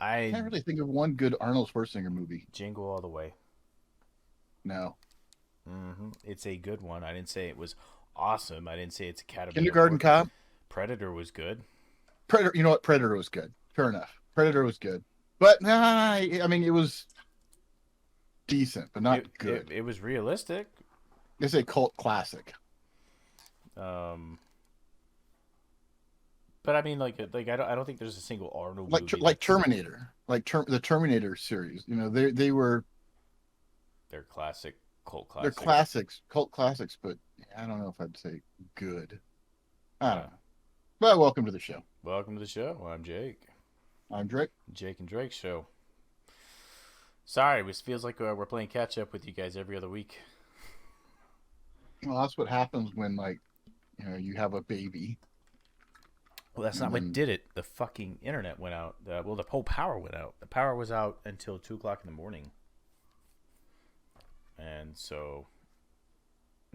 I Can't really think of one good Arnold Schwarzenegger movie. Jingle All the Way. No. It's a good one. I didn't say it was awesome. I didn't say it's Academy Kindergarten Award. Cop. Predator was good. Predator. You know what? Predator was good. Fair enough. Predator was good, but nah. I mean, it was decent, but not good. It was realistic. It's a cult classic. Um, but I mean, I don't think there's a single Arnold Like movie like that's Terminator, the Terminator series. You know, they were their classic cult they're classics. classics, cult classics, but I don't know if I'd say good. I don't Uh, know. But welcome to the show. Welcome to the show. I'm Jake. I'm Drake. Jake and Drake show. Sorry, it feels like we're playing catch up with you guys every other week. Well, that's what happens when you have a baby, Well, that's and not what then did it. The fucking internet went out. The whole power went out. The power was out until 2 o'clock in the morning, and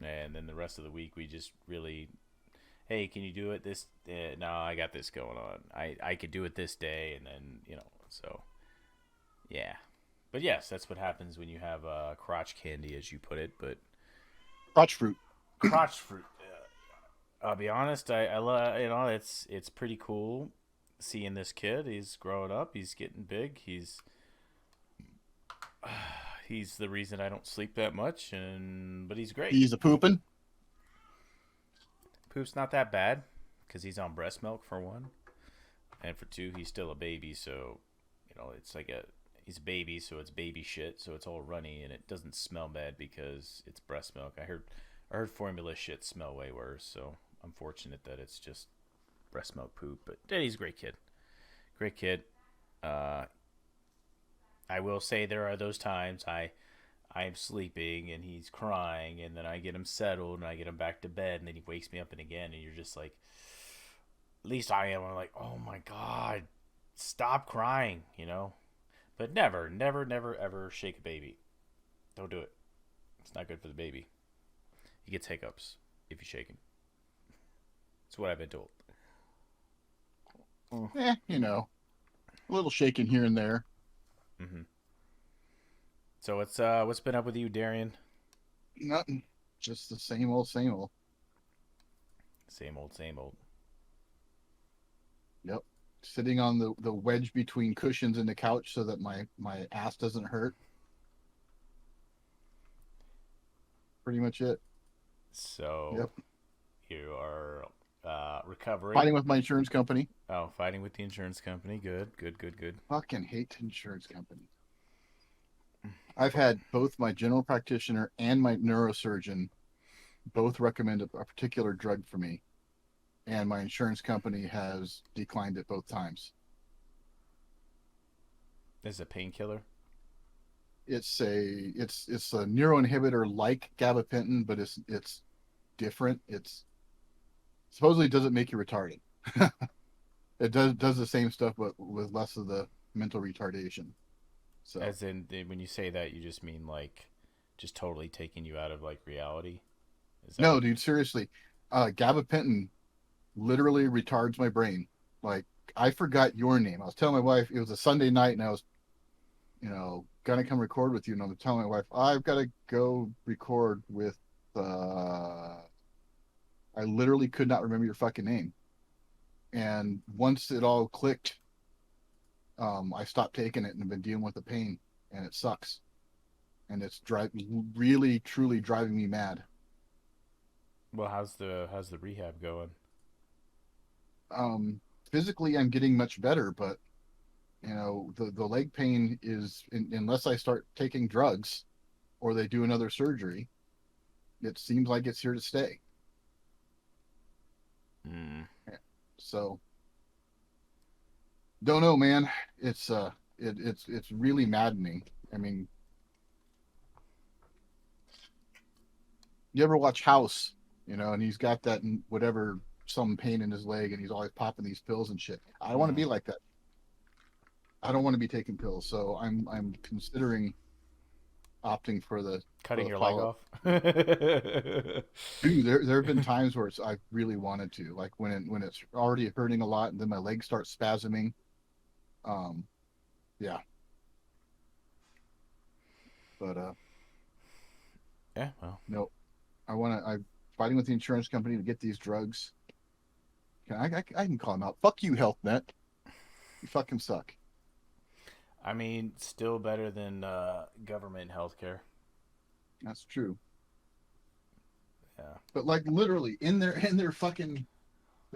and then the rest of the week we just really, hey, can you do it this? No, I got this going on. I could do it this day, and then so yeah. But yes, that's what happens when you have crotch candy, as you put it. But crotch fruit. crotch fruit. I'll be honest. I love it's pretty cool seeing this kid. He's growing up. He's getting big. He's the reason I don't sleep that much, but he's great. He's a pooping. Poop's not that bad because he's on breast milk for one, and for two, he's still a baby. So it's like he's a baby, so it's baby shit. So it's all runny and it doesn't smell bad because it's breast milk. I heard formula shit smell way worse. So I'm fortunate that it's just breast milk poop. But Daddy's a great kid. Great kid. Uh, I will say there are those times I'm sleeping and he's crying, and then I get him settled and I get him back to bed, and then he wakes me up and again, and you're just like, at least I am. I'm like, oh my god, stop crying. But never, never, never, ever shake a baby. Don't do it. It's not good for the baby. He gets hiccups if you shake him. That's what I've been told. A little shaking here and there. Mm-hmm. So what's been up with you, Darian? Nothing. Just the same old, same old. Same old, same old. Yep. Sitting on the wedge between cushions in the couch so that my ass doesn't hurt. Pretty much it. So Yep. you are recovering. Fighting with my insurance company. Oh, fighting with the insurance company. Good, good, good, good. Fucking hate insurance companies. I've had both my general practitioner and my neurosurgeon both recommend a particular drug for me, and my insurance company has declined it both times. This is a painkiller. It's a neuroinhibitor like gabapentin, but it's different. It's supposedly doesn't make you retarded. It does the same stuff, but with less of the mental retardation. So As in, when you say that, you just mean like, just totally taking you out of like reality. Is that no, what? dude, seriously, gabapentin literally retards my brain. Like I forgot your name. I was telling my wife it was a Sunday night, and I was gonna come record with you, and I'm telling my wife I've got to go record with. I literally could not remember your fucking name, and once it all clicked, I stopped taking it and have been dealing with the pain, and it sucks, and it's really truly driving me mad. Well, how's the rehab going? Physically, I'm getting much better, but the leg pain is unless I start taking drugs or they do another surgery, it seems like it's here to stay. Hmm. So don't know, man. It's really maddening. I mean, you ever watch House? And he's got that whatever some pain in his leg, and he's always popping these pills and shit. I want to be Hmm. like that. I don't want to be taking pills, so I'm considering opting for Cutting the your leg follow. off? Dude, there have been times where I really wanted to, like when it's already hurting a lot, and then my legs start spasming. Um, Yeah, but Yeah, well, no, I'm fighting with the insurance company to get these drugs. I can call them out. Fuck you, Health Net. You fucking suck. I mean, still better than government healthcare. That's true. Yeah. But like literally in their fucking.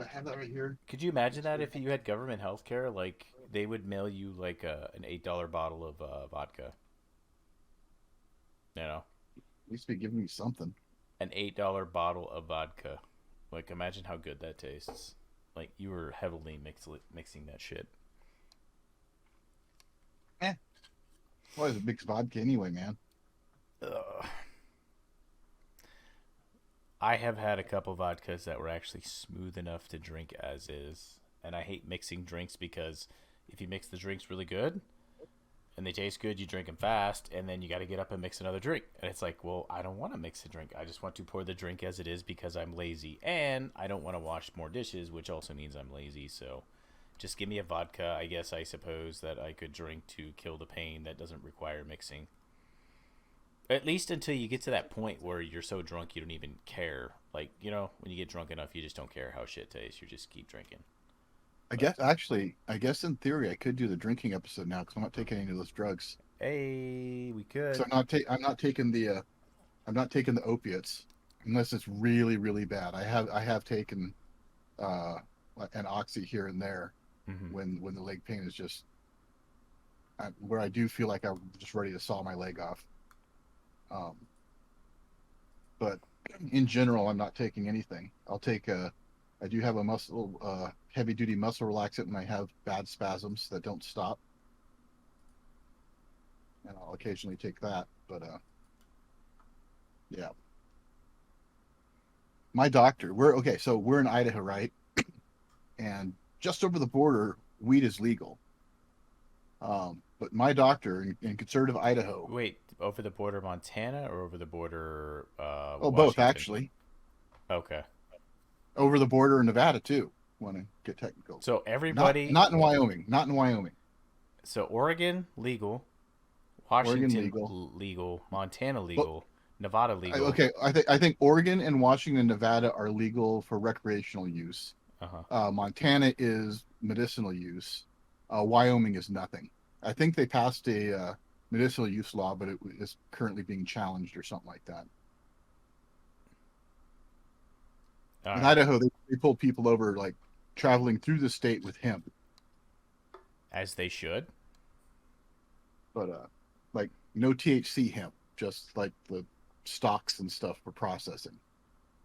I have that right here. Could you imagine that if you had government healthcare? Like they would mail you like an $8 bottle of vodka. You know, At least be giving me something. an $8 bottle of vodka. Like imagine how good that tastes. Like you were heavily mixing that shit. Eh. Why is it mixed vodka anyway, man? Ugh. I have had a couple vodkas that were actually smooth enough to drink as is, and I hate mixing drinks because if you mix the drinks really good and they taste good, you drink them fast, and then you got to get up and mix another drink. And it's like, well, I don't want to mix a drink. I just want to pour the drink as it is because I'm lazy, and I don't want to wash more dishes, which also means I'm lazy. So, just give me a vodka. I suppose that I could drink to kill the pain that doesn't require mixing. At least until you get to that point where you're so drunk you don't even care. Like, when you get drunk enough, you just don't care how shit tastes. You just keep drinking. But I guess in theory I could do the drinking episode now because I'm not taking any of those drugs. hey, we So could. I'm not taking the opiates unless it's really really bad. I have taken uh an oxy here and there Hmm. when the leg pain is just where I do feel like I'm just ready to saw my leg off. Um, but in general, I'm not taking anything. I do have a muscle, heavy duty muscle relaxant when I have bad spasms that don't stop, and I'll occasionally take that. But yeah, my doctor, we're okay. So we're in Idaho, right? And just over the border, weed is legal. But my doctor in conservative Idaho, Wait, over the border Montana or over the border oh, both Washington? actually, Okay. over the border in Nevada too. Want to get technical? So Not everybody, not in Wyoming, not in Wyoming. so Oregon legal, Oregon Washington legal. legal, Montana But legal, Nevada legal. okay, I think Oregon and Washington and Nevada are legal for recreational use. Uh-huh. Montana is medicinal use. Wyoming is nothing. I think they passed a medicinal use law, but it is currently being challenged or something like that. All In right. Idaho, they pulled people over like traveling through the state with hemp, As they should. but like no THC hemp, just like the stalks and stuff for processing.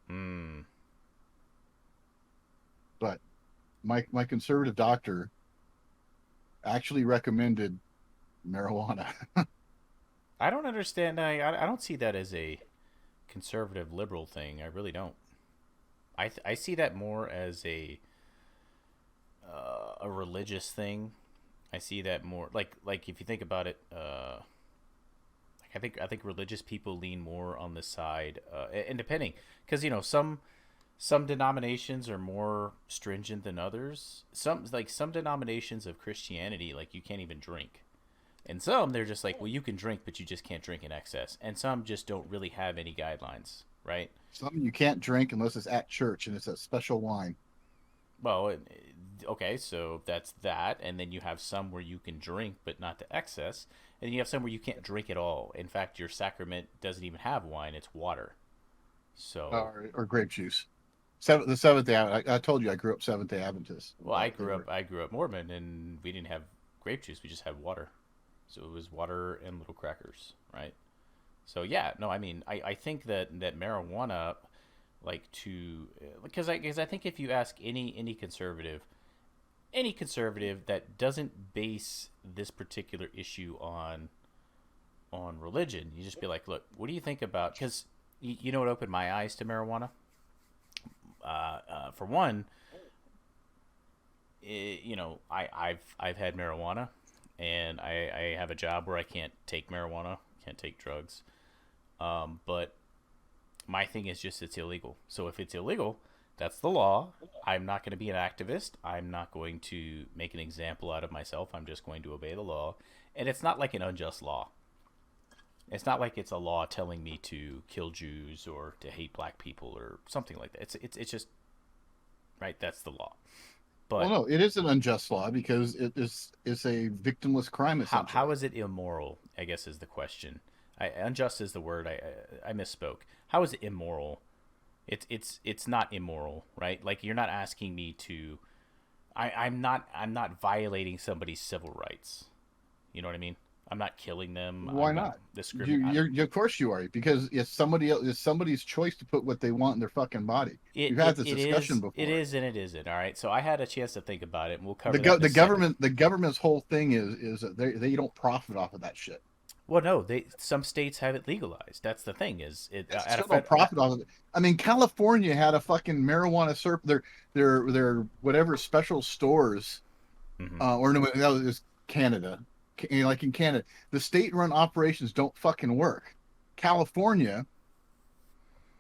Hmm. But my conservative doctor actually recommended marijuana. I don't understand. I don't see that as a conservative liberal thing. I really don't. I see that more as a religious thing. I see that more like if you think about it, I think religious people lean more on the side, and depending, because some denominations are more stringent than others. Some denominations of Christianity, like you can't even drink, and some they're just like, well, you can drink, but you just can't drink in excess, and some just don't really have any guidelines, right? Something you can't drink unless it's at church and it's a special wine. Well, okay, so that's that, and then you have some where you can drink but not to excess, and then you have some where you can't drink at all. In fact, your sacrament doesn't even have wine; it's water. So, Or grape juice. The Seventh Day. I told you I grew up Seventh Day Adventist. well, I That they grew up were. I grew up Mormon, and we didn't have grape juice; we just had water. So it was water and little crackers, right? So yeah, no, I mean, I think that marijuana, like to because I think if you ask any conservative that doesn't base this particular issue on religion, you just be like, look, what do you think about? Because you know what opened my eyes to marijuana. For one, I've had marijuana, and I have a job where I can't take marijuana, can't take drugs. But my thing is just it's illegal. So if it's illegal, That's the law. I'm not going to be an activist. I'm not going to make an example out of myself. I'm just going to obey the law. And it's not like an unjust law. It's not like it's a law telling me to kill Jews or to hate black people or something like that. It's just right. That's the law. Well, But no, it is an unjust law because it's a victimless crime how essentially. is it immoral? I guess is the question. Unjust is the word. I misspoke. How is it immoral? It's not immoral, right? Like you're not asking me to. I'm not violating somebody's civil rights. You know what I mean? I'm not killing them. Why I'm not not? discriminating. Of course you are, because it's somebody else, it's somebody's choice to put what they want in their fucking body. It, We've had it this it discussion is it before. is and it isn't. All right. So I had a chance to think about it, and we'll cover that in a The second. government's whole thing is that they don't profit off of that shit. Well, no, they some states have it legalized. That's the thing. Is it They at a still don't fed? profit off of it. I mean, California had a fucking marijuana syrup. Their whatever special stores, Mm-hmm. or no, that was Canada. Like in Canada, the state-run operations don't fucking work. California,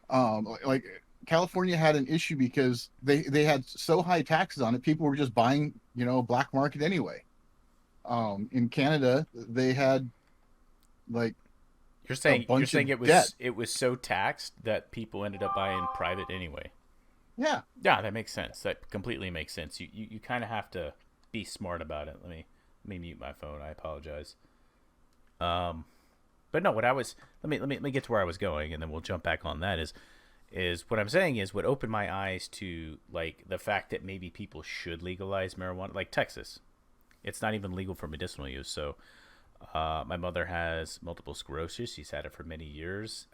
like California had an issue because they had so high taxes on it, people were just buying, black market anyway. In Canada, they had like You're a saying bunch of it debt. was so taxed that people ended up buying private anyway. Yeah. Yeah, that makes sense. That completely makes sense. You kind of have to be smart about it. Let me mute my phone. I apologize. Um, but no, what I was let me get to where I was going, and then we'll jump back on that. Is what I'm saying is what opened my eyes to like the fact that maybe people should legalize marijuana, like Texas. It's not even legal for medicinal use. So my mother has multiple sclerosis. She's had it for many years.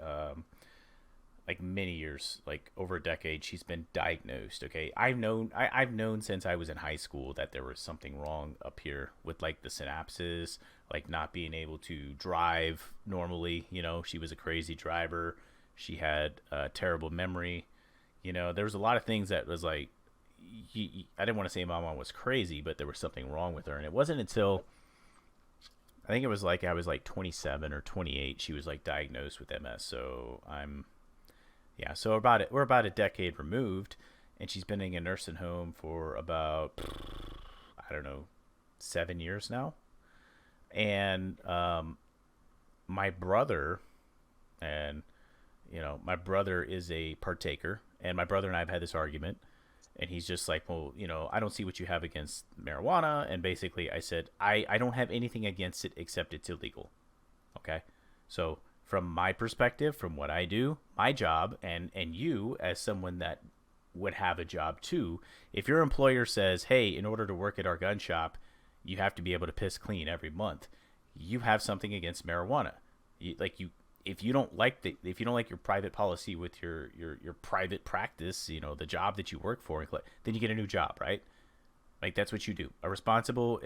Like many years, like over a decade, she's been diagnosed. Okay, I've known since I was in high school that there was something wrong up here with like the synapses, like not being able to drive normally. She was a crazy driver. She had a terrible memory. There was a lot of things that was like, I didn't want to say my mom was crazy, but there was something wrong with her. And it wasn't until I think it was like I was like 27 or 28, she was like diagnosed with MS. So so we're about a decade removed, and she's been in a nursing home for about I don't know 7 years now. And my brother and my brother is a partaker, and my brother and I have had this argument, and he's just like, well, I don't see what you have against marijuana. And basically I said, I don't have anything against it except it's illegal. Okay. So from my perspective, from what I do, my job, and you as someone that would have a job too, if your employer says, hey, in order to work at our gun shop, you have to be able to piss clean every month, you have something against marijuana. If you don't like your private policy with your private practice, the job that you work for, then you get a new job, right? Like that's what you do. A responsible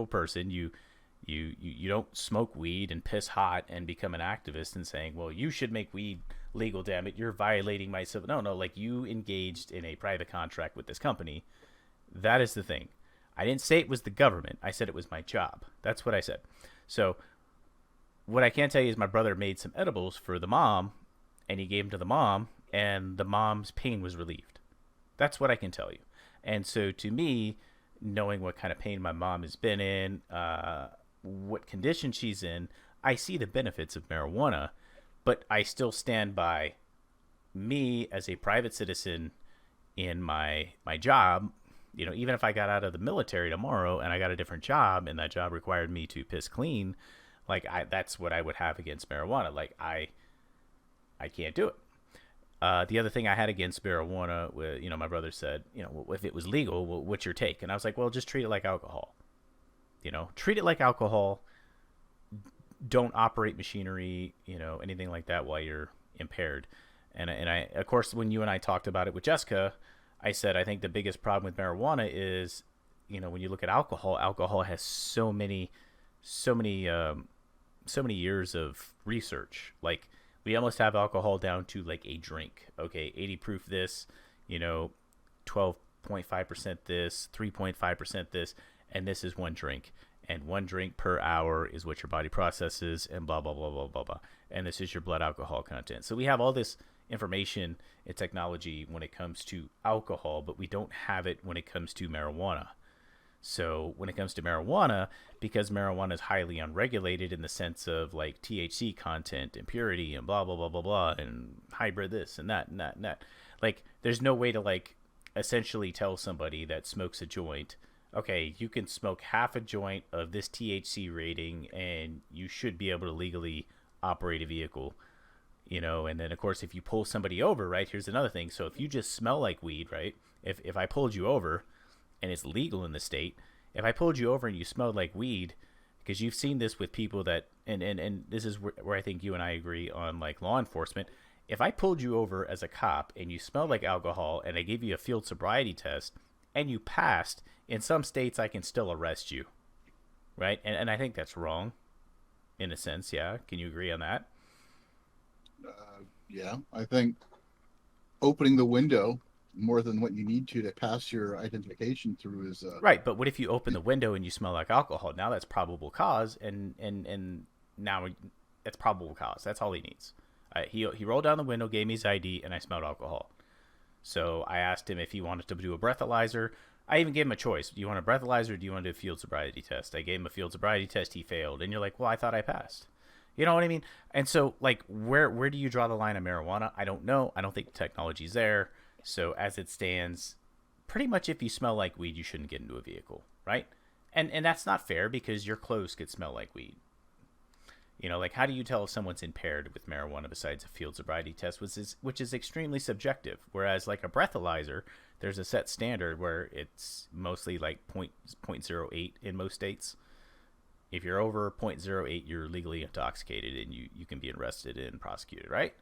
person, you don't smoke weed and piss hot and become an activist and saying, well, you should make weed legal, damn it, you're violating my civil. No, like you engaged in a private contract with this company. That is the thing. I didn't say it was the government. I said it was my job. That's what I said. So what I can tell you is my brother made some edibles for the mom, and he gave them to the mom, and the mom's pain was relieved. That's what I can tell you. And so to me, knowing what kind of pain my mom has been in, what condition she's in, I see the benefits of marijuana, but I still stand by me as a private citizen in my job. Even if I got out of the military tomorrow and I got a different job and that job required me to piss clean, like that's what I would have against marijuana. Like I can't do it. The other thing I had against marijuana, my brother said, well, if it was legal, well, what's your take? And I was like, well, just treat it like alcohol. Treat it like alcohol. Don't operate machinery, anything like that while you're impaired. And I, of course, when you and I talked about it with Jessica, I said I think the biggest problem with marijuana is, when you look at alcohol has so many years of research. Like we almost have alcohol down to like a drink. Okay, 80 proof this, 12.5% this, 3.5% this, and this is one drink. And one drink per hour is what your body processes, and blah, blah, blah, blah, blah, blah. And this is your blood alcohol content. So we have all this information and technology when it comes to alcohol, but we don't have it when it comes to marijuana. So when it comes to marijuana, because marijuana is highly unregulated in the sense of like THC content and purity and blah blah blah blah blah and hybrid this and that and that and that, like there's no way to like essentially tell somebody that smokes a joint, okay, you can smoke half a joint of this THC rating and you should be able to legally operate a vehicle. And then of course if you pull somebody over, right, here's another thing. So if you just smell like weed, right, if I pulled you over and it's legal in the state, if I pulled you over and you smelled like weed, because you've seen this with people that, and this is where I think you and I agree on like law enforcement. If I pulled you over as a cop and you smelled like alcohol and I gave you a field sobriety test and you passed, in some states I can still arrest you, right? And I think that's wrong in a sense. Yeah, can you agree on that? Yeah, I think opening the window more than what you need to pass your identification through is Right, but what if you open the window and you smell like alcohol? Now that's probable cause, and now that's probable cause. That's all he needs. He rolled down the window, gave me his ID, and I smelled alcohol. So I asked him if he wanted to do a breathalyzer. I even gave him a choice. Do you want a breathalyzer or do you want to do a field sobriety test? I gave him a field sobriety test. He failed. And you're like, well, I thought I passed. You know what I mean? And so, like, where do you draw the line of marijuana? I don't know. I don't think the technology's there. So as it stands, pretty much if you smell like weed, you shouldn't get into a vehicle, right? And that's not fair because your clothes could smell like weed. Like how do you tell if someone's impaired with marijuana besides a field sobriety test, which is extremely subjective? Whereas like a breathalyzer, there's a set standard where it's mostly like zero point 0.08 in most states. If you're over zero point 0.08, you're legally intoxicated and you can be arrested and prosecuted, right?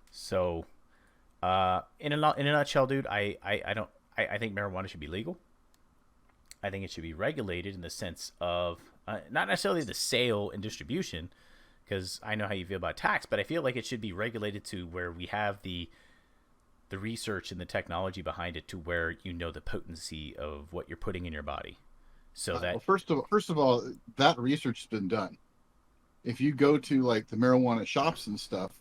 So, in a nutshell, dude, I think marijuana should be legal. I think it should be regulated in the sense of not necessarily the sale and distribution, because I know how you feel about tax, but I feel like it should be regulated to where we have the research and the technology behind it to where you know the potency of what you're putting in your body. So that well, first of all, that research has been done. If you go to like the marijuana shops and stuff,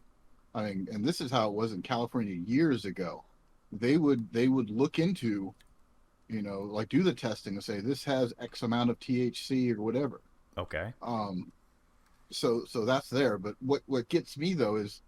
I mean, and this is how it was in California years ago. They would look into, like do the testing and say this has X amount of THC or whatever. okay. So that's there. But what gets me though is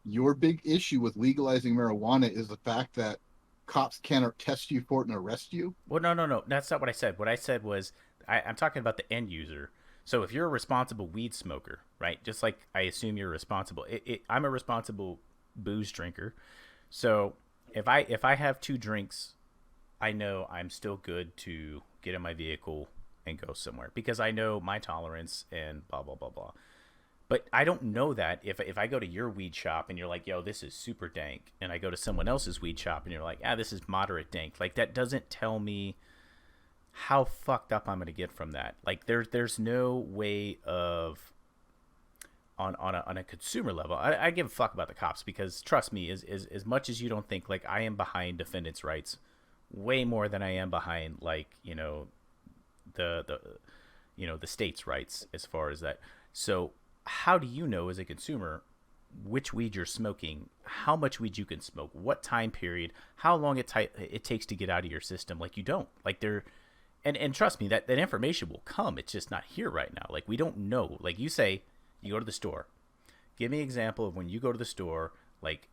your big issue with legalizing marijuana is the fact that cops can't test you for it and arrest you. Well, no. That's not what I said. What I said was I'm talking about the end user. So if you're a responsible weed smoker, right? Just like I assume you're responsible. I'm a responsible booze drinker. So if I have 2 drinks, I know I'm still good to get in my vehicle and go somewhere because I know my tolerance and blah blah blah blah. But I don't know that if I go to your weed shop and you're like, yo, this is super dank, and I go to someone else's weed shop and you're like, this is moderate dank. Like that doesn't tell me how fucked up I'm gonna get from that. Like there's no way of on a consumer level. I give a fuck about the cops because trust me, as much as you don't think, like I am behind defendants' rights way more than I am behind like the state's rights as far as that. So how do you know as a consumer which weed you're smoking, how much weed you can smoke, what time period, how long it takes to get out of your system? Like you don't. Like they're and trust me, that information will come. It's just not here right now. Like we don't know. Like you say, you go to the store. Give me an example of when you go to the store, like,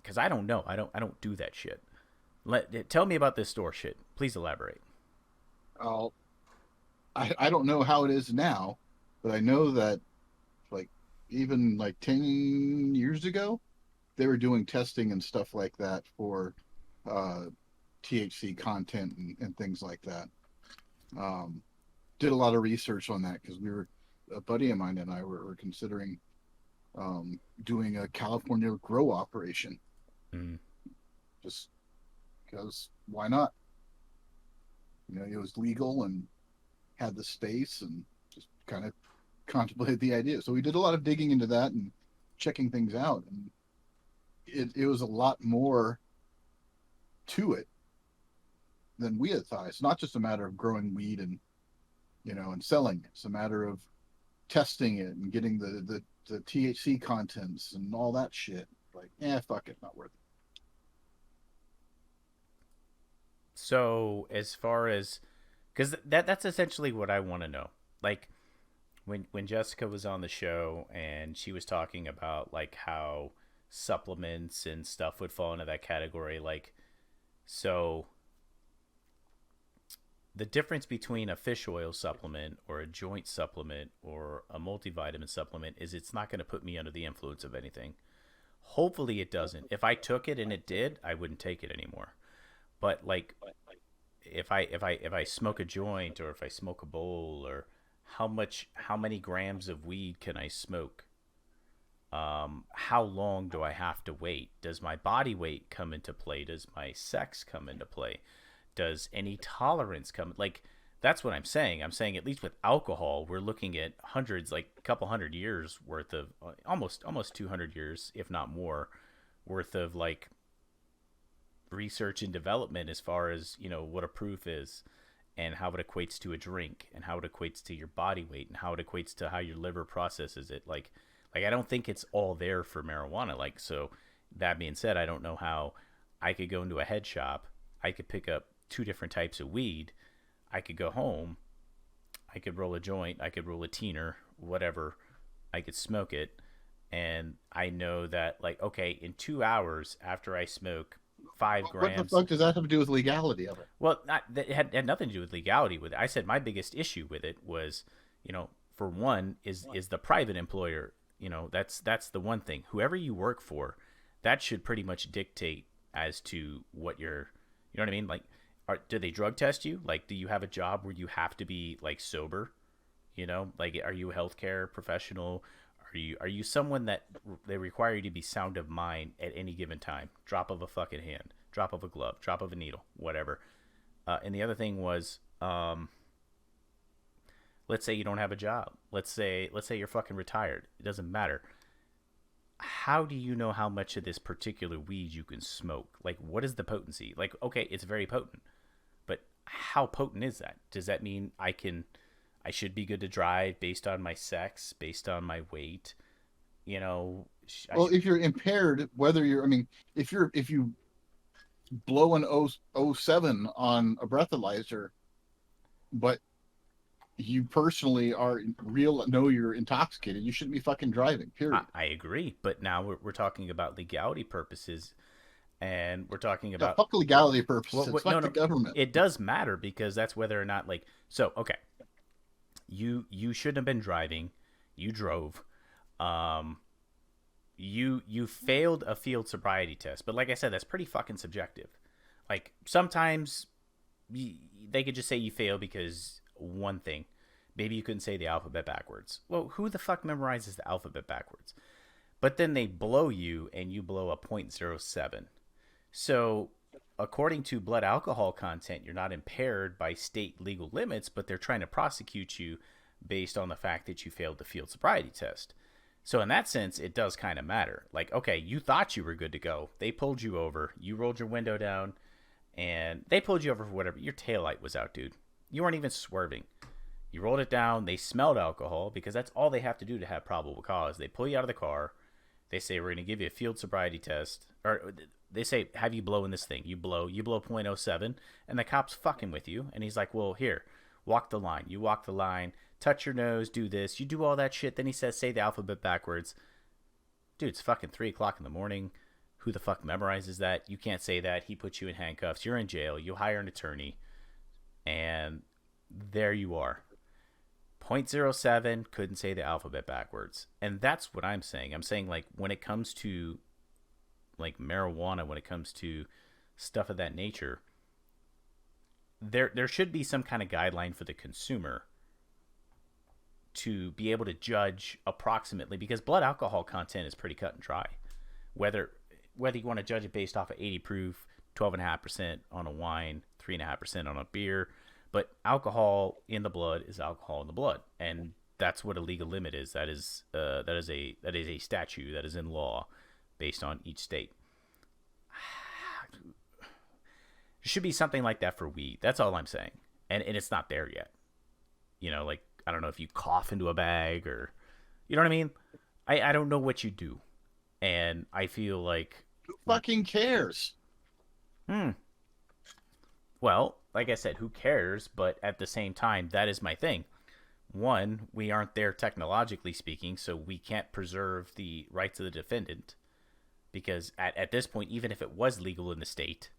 because I don't know. I don't do that shit. Tell me about this store shit. Please elaborate. Uh, I don't know how it is now, but I know that like even like 10 years ago, they were doing testing and stuff like that for uh, THC content and things like that. Um, did a lot of research on that because a buddy of mine and I were considering doing a California grow operation. Mm. Just because why not? It was legal and had the space and just kind of contemplated the idea. So we did a lot of digging into that and checking things out. And it was a lot more to it than we had thought. It's not just a matter of growing weed and selling it. It's a matter of testing it and getting the THC contents and all that shit. like, yeah, fuck it, not worth it. So as far as, because that's essentially what I want to know. Like when Jessica was on the show and she was talking about like how supplements and stuff would fall into that category. Like, so the difference between a fish oil supplement or a joint supplement or a multivitamin supplement is it's not going to put me under the influence of anything. Hopefully it doesn't. If I took it and it did, I wouldn't take it anymore. But like if I smoke a joint or if I smoke a bowl, or how many grams of weed can I smoke? How long do I have to wait? Does my body weight come into play? Does my sex come into play? Does any tolerance come? Like, that's what I'm saying. I'm saying at least with alcohol, we're looking at hundreds, like a couple hundred years worth of, almost 200 years, if not more, worth of like research and development as far as, you know, what a proof is and how it equates to a drink and how it equates to your body weight and how it equates to how your liver processes it. Like I don't think it's all there for marijuana. Like, so that being said, I don't know how I could go into a head shop. I could pick up two different types of weed. I could go home. I could roll a joint. I could roll a teener, whatever. I could smoke it. And I know that, like, okay, in 2 hours after I smoke 5 grams. What the fuck does that have to do with legality of it? Well, that had nothing to do with legality with it. I said my biggest issue with it was, you know, for one, is the private employer. You know, that's the one thing. Whoever you work for, that should pretty much dictate as to what you're, you know what I mean? Like, do they drug test you? Like, do you have a job where you have to be like sober? You know, like, are you a healthcare professional? Are you someone that they require you to be sound of mind at any given time? Drop of a fucking hand, drop of a glove, drop of a needle, whatever. And the other thing was, let's say you don't have a job. Let's say you're fucking retired. It doesn't matter. How do you know how much of this particular weed you can smoke? Like, what is the potency? Like, okay, it's very potent, but how potent is that? Does that mean I should be good to drive based on my sex, based on my weight? You know, Well, if you're impaired, whether you're, I mean, if you blow an 07 on a breathalyzer, but you personally know you're intoxicated, you shouldn't be fucking driving, period. I agree, but now we're talking about legality purposes, and we're talking about fuck legality purposes. Fuck the government. It does matter because that's whether or not, like, so okay, you shouldn't have been driving, you drove, you failed a field sobriety test, but like I said, that's pretty fucking subjective. Like, sometimes they could just say you failed because one thing, maybe you couldn't say the alphabet backwards. Well, who the fuck memorizes the alphabet backwards? But then they blow you and you blow a .07. So according to blood alcohol content, you're not impaired by state legal limits, but they're trying to prosecute you based on the fact that you failed the field sobriety test. So in that sense, it does kind of matter. Like, okay, you thought you were good to go. They pulled you over. You rolled your window down and they pulled you over for whatever. Your taillight was out, dude. You weren't even swerving. You rolled it down. They smelled alcohol because that's all they have to do to have probable cause. They pull you out of the car. They say, we're going to give you a field sobriety test. Or they say, have you blow in this thing? You blow .07. And the cop's fucking with you. And he's like, well, here, walk the line. You walk the line. Touch your nose. Do this. You do all that shit. Then he says, say the alphabet backwards. Dude, it's fucking 3 o'clock in the morning. Who the fuck memorizes that? You can't say that. He puts you in handcuffs. You're in jail. You hire an attorney. And there you are. .07, couldn't say the alphabet backwards. And that's what I'm saying. I'm saying, like, when it comes to, like, marijuana, when it comes to stuff of that nature, there should be some kind of guideline for the consumer to be able to judge approximately, because blood alcohol content is pretty cut and dry. Whether you want to judge it based off of 80 proof, 12.5% on a wine, 3.5% on a beer, but alcohol in the blood is alcohol in the blood, and that's what a legal limit is. That is a statute that is in law based on each state. There should be something like that for weed. That's all I'm saying, and it's not there yet. You know, like, I don't know if you cough into a bag or, you know what I mean? I don't know what you do. And I feel like, Who fucking cares? hmm, well, like I said, who cares? But at the same time, that is my thing. One, we aren't there technologically speaking, so we can't preserve the rights of the defendant because at this point, even if it was legal in the state,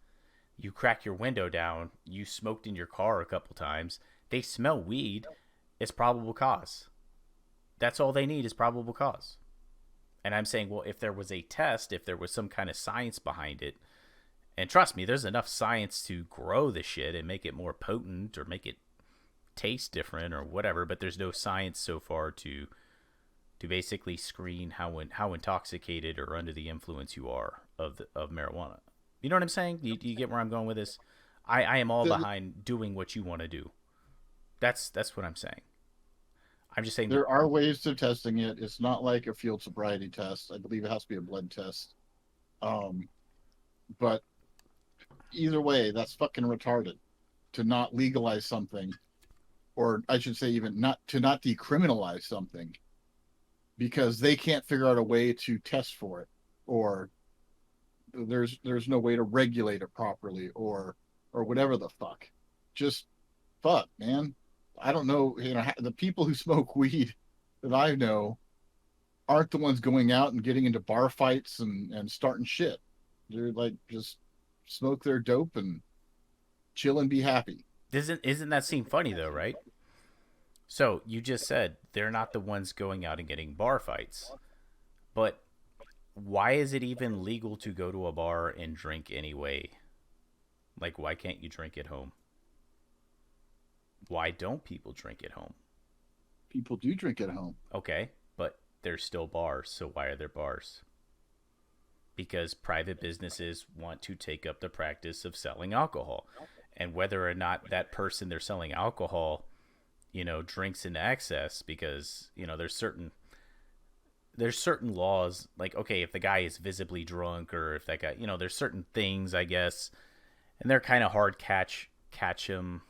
you crack your window down, you smoked in your car a couple times, they smell weed, it's probable cause. That's all they need is probable cause. And I'm saying, well, if there was a test, if there was some kind of science behind it, and trust me, there's enough science to grow the shit and make it more potent or make it taste different or whatever, but there's no science so far to basically screen how intoxicated or under the influence you are of marijuana. You know what I'm saying? You get where I'm going with this? I am all behind doing what you want to do. That's what I'm saying. I'm just saying There are ways of testing it. It's not like a field sobriety test. I believe it has to be a blood test. Um, but either way, that's fucking retarded to not legalize something, or I should say, even not decriminalize something because they can't figure out a way to test for it, or there's no way to regulate it properly, or whatever the fuck. Just fuck, man. I don't know. The people who smoke weed that I know aren't the ones going out and getting into bar fights and starting shit. They're like just smoke their dope and chill and be happy. isn't that seem funny though, right? So you just said they're not the ones going out and getting bar fights, but why is it even legal to go to a bar and drink anyway? Like, why can't you drink at home? Why don't people drink at home? People do drink at home. Okay, but there's still bars, so why are there bars? Because private businesses want to take up the practice of selling alcohol. And whether or not that person they're selling alcohol, drinks in excess, because, there's certain laws, like, okay, if the guy is visibly drunk, or if that guy, there's certain things, I guess, and they're kind of hard catch him,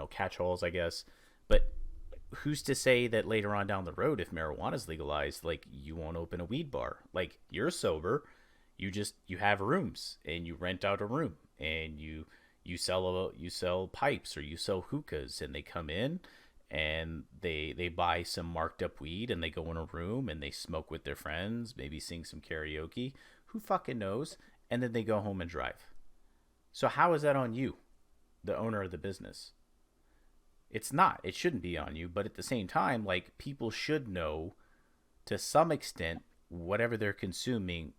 catch holes, I guess. But who's to say that later on down the road, if marijuana is legalized, like, you won't open a weed bar? Like, you're sober, you have rooms and you rent out a room and you sell pipes or you sell hookahs, and they come in and they buy some marked up weed and they go in a room and they smoke with their friends, maybe sing some karaoke, who fucking knows, and then they go home and drive. So how is that on you, the owner of the business? It's not. It shouldn't be on you, but at the same time, like, people should know to some extent whatever they're consuming,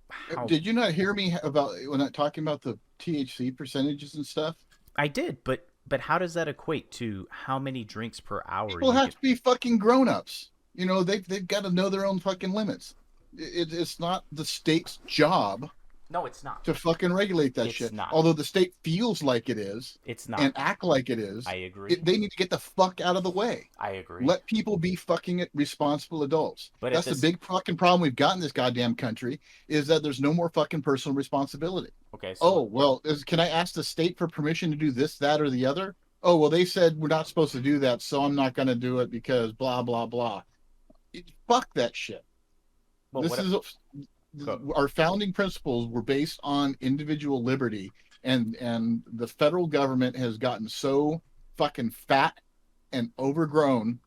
how. Did you not hear me about when I'm talking about the THC percentages and stuff? I did, but how does that equate to how many drinks per hour People you have can? to be fucking grown-ups. They've got to know their own fucking limits. It's not the state's job No, it's not. to fucking regulate that It's shit. not. Although the state feels like it is It's not. and act like it is, I agree. they need to get the fuck out of the way. I agree. Let people be fucking responsible adults. But that's the big fucking problem we've got in this goddamn country, is that there's no more fucking personal responsibility. Okay. So Oh, well, can I ask the state for permission to do this, that, or the other? Oh, well, they said we're not supposed to do that, so I'm not going to do it because blah, blah, blah. Fuck that shit. well, This what, is our founding principles were based on individual liberty, and the federal government has gotten so fucking fat and overgrown,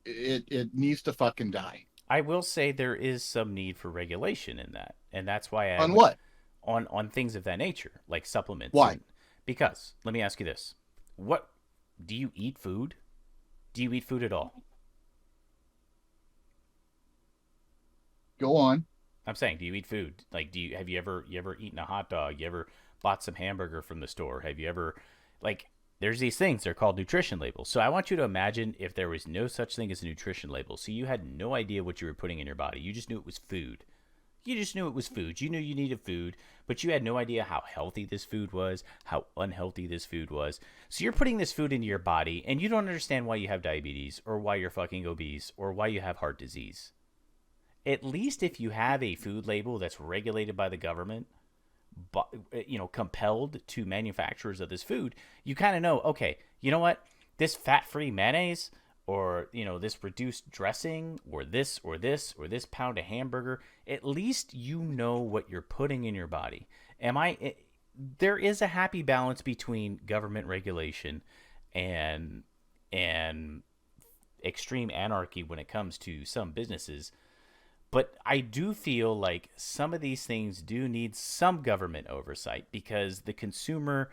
it needs to fucking die. I will say there is some need for regulation in that, and that's why On what? on things of that nature, like supplements. Why? Because let me ask you this: what do you eat food? Do you eat food at all? Go on. I'm saying, do you eat food? Like, have you ever eaten a hot dog? You ever bought some hamburger from the store? Have you ever, like, there's these things, they're called nutrition labels. So I want you to imagine if there was no such thing as a nutrition label. So you had no idea what you were putting in your body. You just knew it was food. You just knew it was food. You knew you needed food, but you had no idea how healthy this food was, how unhealthy this food was. So you're putting this food into your body, and you don't understand why you have diabetes, or why you're fucking obese, or why you have heart disease. At least if you have a food label that's regulated by the government, but, compelled to manufacturers of this food, you kind of know, okay, you know what? This fat-free mayonnaise or this reduced dressing, or this or this or this pound of hamburger, at least you know what you're putting in your body. There is a happy balance between government regulation and and extreme anarchy when it comes to some businesses. But I do feel like some of these things do need some government oversight, because the consumer,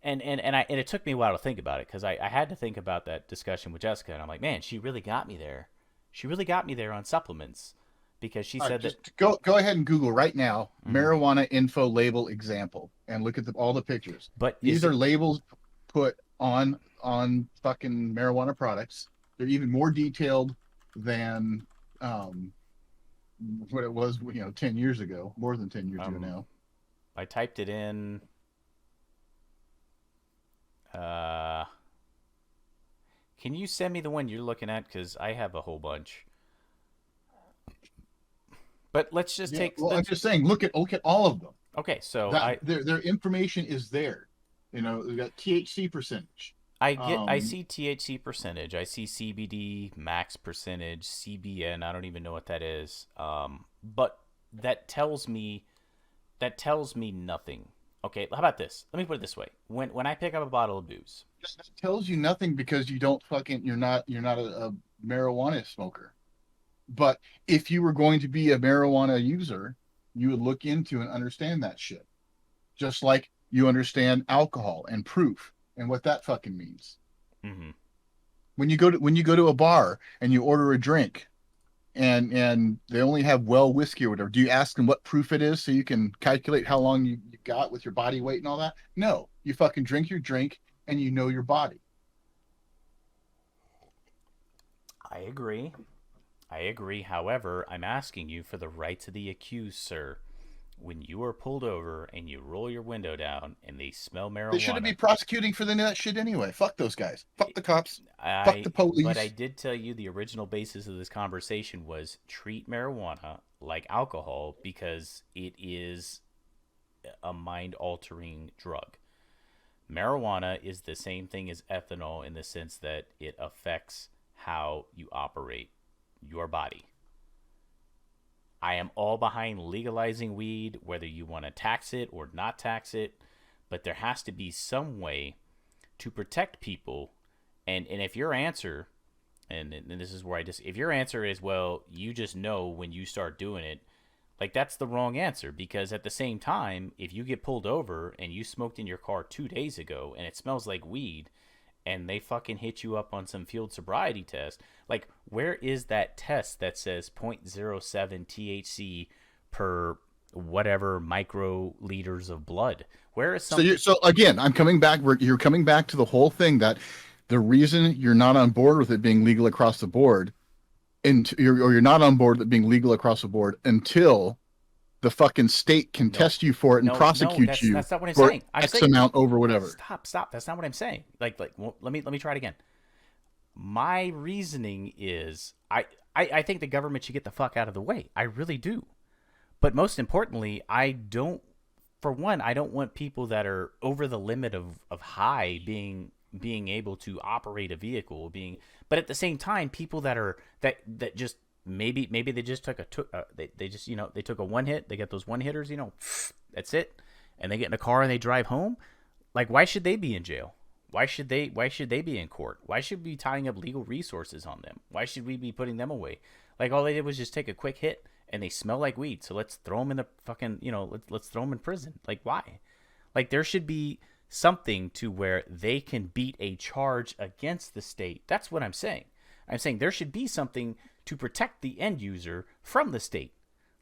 and it took me a while to think about it, because I had to think about that discussion with Jessica, and I'm like, man, she really got me there. She really got me there on supplements, because she All right, said that. just go ahead and Google right now Mhm. marijuana info label example and look at all the pictures. But These is are it labels put on fucking marijuana products. They're even more detailed than um, what it was, 10 years ago, more than 10 years ago um now. I typed it in. uh can you send me the one you're looking at, because I have a whole bunch. But let's just Yeah, take well, I'm let's just saying, look at all of them. okay, so That I their information is there. They got THC percentage. I Um, see THC percentage. I see CBD max percentage, CBN. I don't even know what that is. But that tells me that tells me nothing. Okay, how about this? Let me put it this way: when I pick up a bottle of booze, just tells you nothing because you don't fucking you're not a marijuana smoker. But if you were going to be a marijuana user, you would look into and understand that shit. Just like you understand alcohol and proof and what that fucking means. mm-hmm. When you go to a bar and you order a drink and they only have well whiskey or whatever, do you ask them what proof it is so you can calculate how long you got with your body weight and all that? No, you fucking drink your drink and you know your body. I agree. I agree. However, I'm asking you for the rights of the accused, sir. When you are pulled over and you roll your window down and they smell They shouldn't marijuana, be prosecuting for that shit anyway. Fuck those guys. Fuck the cops. Fuck I the but I police. did tell you the original basis of this conversation was treat marijuana like alcohol, because it is a mind altering drug. Marijuana is the same thing as ethanol in the sense that it affects how you operate your body. I am all behind legalizing weed, whether you want to tax it or not tax it, but there has to be some way to protect people. And if your answer, and this is where if your answer is, well, you just know when you start doing it, like, that's the wrong answer, because at the same time, if you get pulled over and you smoked in your car 2 days ago and it smells like weed, and they fucking hit you up on some field sobriety test, like, where is that test that says zero point zero 0.07 THC per whatever microliters of blood? Where is So you something? so again, I'm coming back. You're coming back to the whole thing that the reason you're not on board with it being legal across the board, or you're not on board with it being legal across the board until the fucking state can No, test you for it and no, prosecute you that's not what I'm for saying. I'm X saying, amount over whatever. stop. That's not what I'm saying. Well, let me try it again. My reasoning is, I think the government should get the fuck out of the way. I really do. But most importantly, I don't. For one, I don't want people that are over the limit of high being able to operate a vehicle. But at the same time, people that just maybe they just they just they took a one hit. They get those one hitters. That's it, and they get in a car and they drive home. Like, why should they be in jail? Why should they be in court? Why should we be tying up legal resources on them? Why should we be putting them away? Like, all they did was just take a quick hit and they smell like weed. So let's throw them in the fucking, let's throw them in prison. Like, why? Like, there should be something to where they can beat a charge against the state. That's what I'm saying. I'm saying there should be something to protect the end user from the state.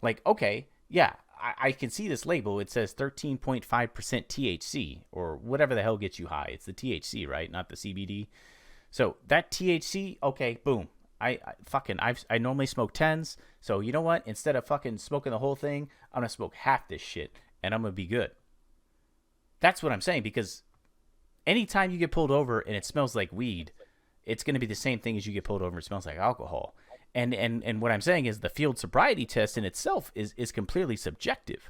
Like, okay, yeah, I can see this label. It says 13.5% THC, or whatever the hell gets you high. It's the THC, right? Not the CBD. So that THC, okay, boom. I normally smoke tens. So you know what? Instead of fucking smoking the whole thing, I'm gonna smoke half this shit, and I'm gonna be good. That's what I'm saying, because anytime you get pulled over and it smells like weed, it's gonna be the same thing as you get pulled over and it smells like alcohol. And what I'm saying is the field sobriety test in itself is completely subjective.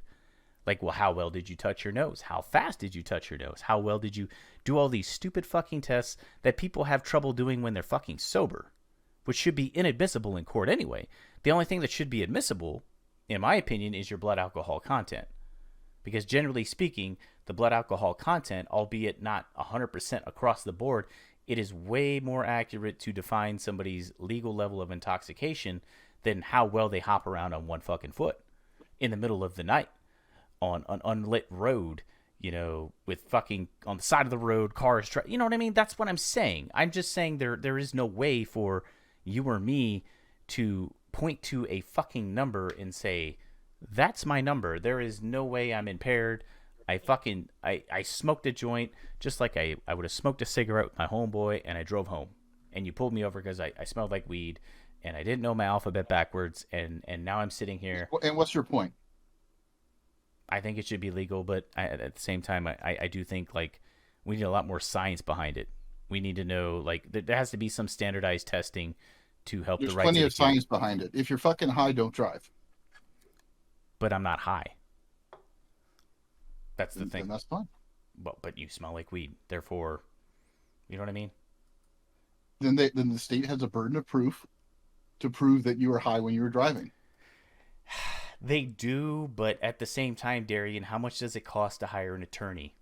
Like, well, how well did you touch your nose? How fast did you touch your nose? How well did you do all these stupid fucking tests that people have trouble doing when they're fucking sober? which should be inadmissible in court anyway. The only thing that should be admissible, in my opinion, is your blood alcohol content. Because generally speaking, the blood alcohol content, albeit not 100% across the board, it is way more accurate to define somebody's legal level of intoxication than how well they hop around on one fucking foot in the middle of the night on an unlit road, with fucking on the side of the road, cars, you know what I mean? That's what I'm saying. I'm just saying there is no way for you or me to point to a fucking number and say, that's my number. There is no way I'm impaired. I smoked a joint just like I would have smoked a cigarette with my homeboy, and I drove home. And you pulled me over because I smelled like weed, and I didn't know my alphabet backwards, and now I'm sitting here. And what's your point? I think it should be legal, but at the same time, I do think, like, we need a lot more science behind it. We need to know, like, there has to be some standardized testing to help There's the rights plenty of of science behind it. If you're fucking high, don't drive. But I'm not high. That's the thing. Then that's fine. Well, but you smell like weed, therefore, you know what I mean? Then the state has a burden of proof to prove that you were high when you were driving. They do, but at the same time, Darian, how much does it cost to hire an attorney?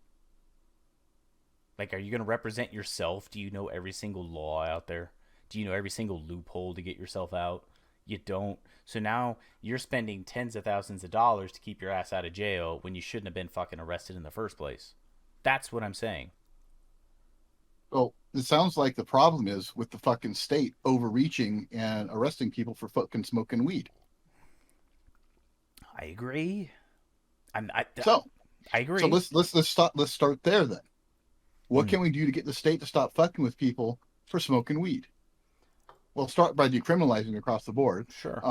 Like, are you going to represent yourself? Do you know every single law out there? Do you know every single loophole to get yourself out? You don't. So now you're spending tens of thousands of dollars to keep your ass out of jail when you shouldn't have been fucking arrested in the first place. That's what I'm saying. Well, it sounds like the problem is with the fucking state overreaching and arresting people for fucking smoking weed. I agree. I agree. So let's start there then. What can we do to get the state to stop fucking with people for smoking weed? Well, start by decriminalizing across the board. Sure.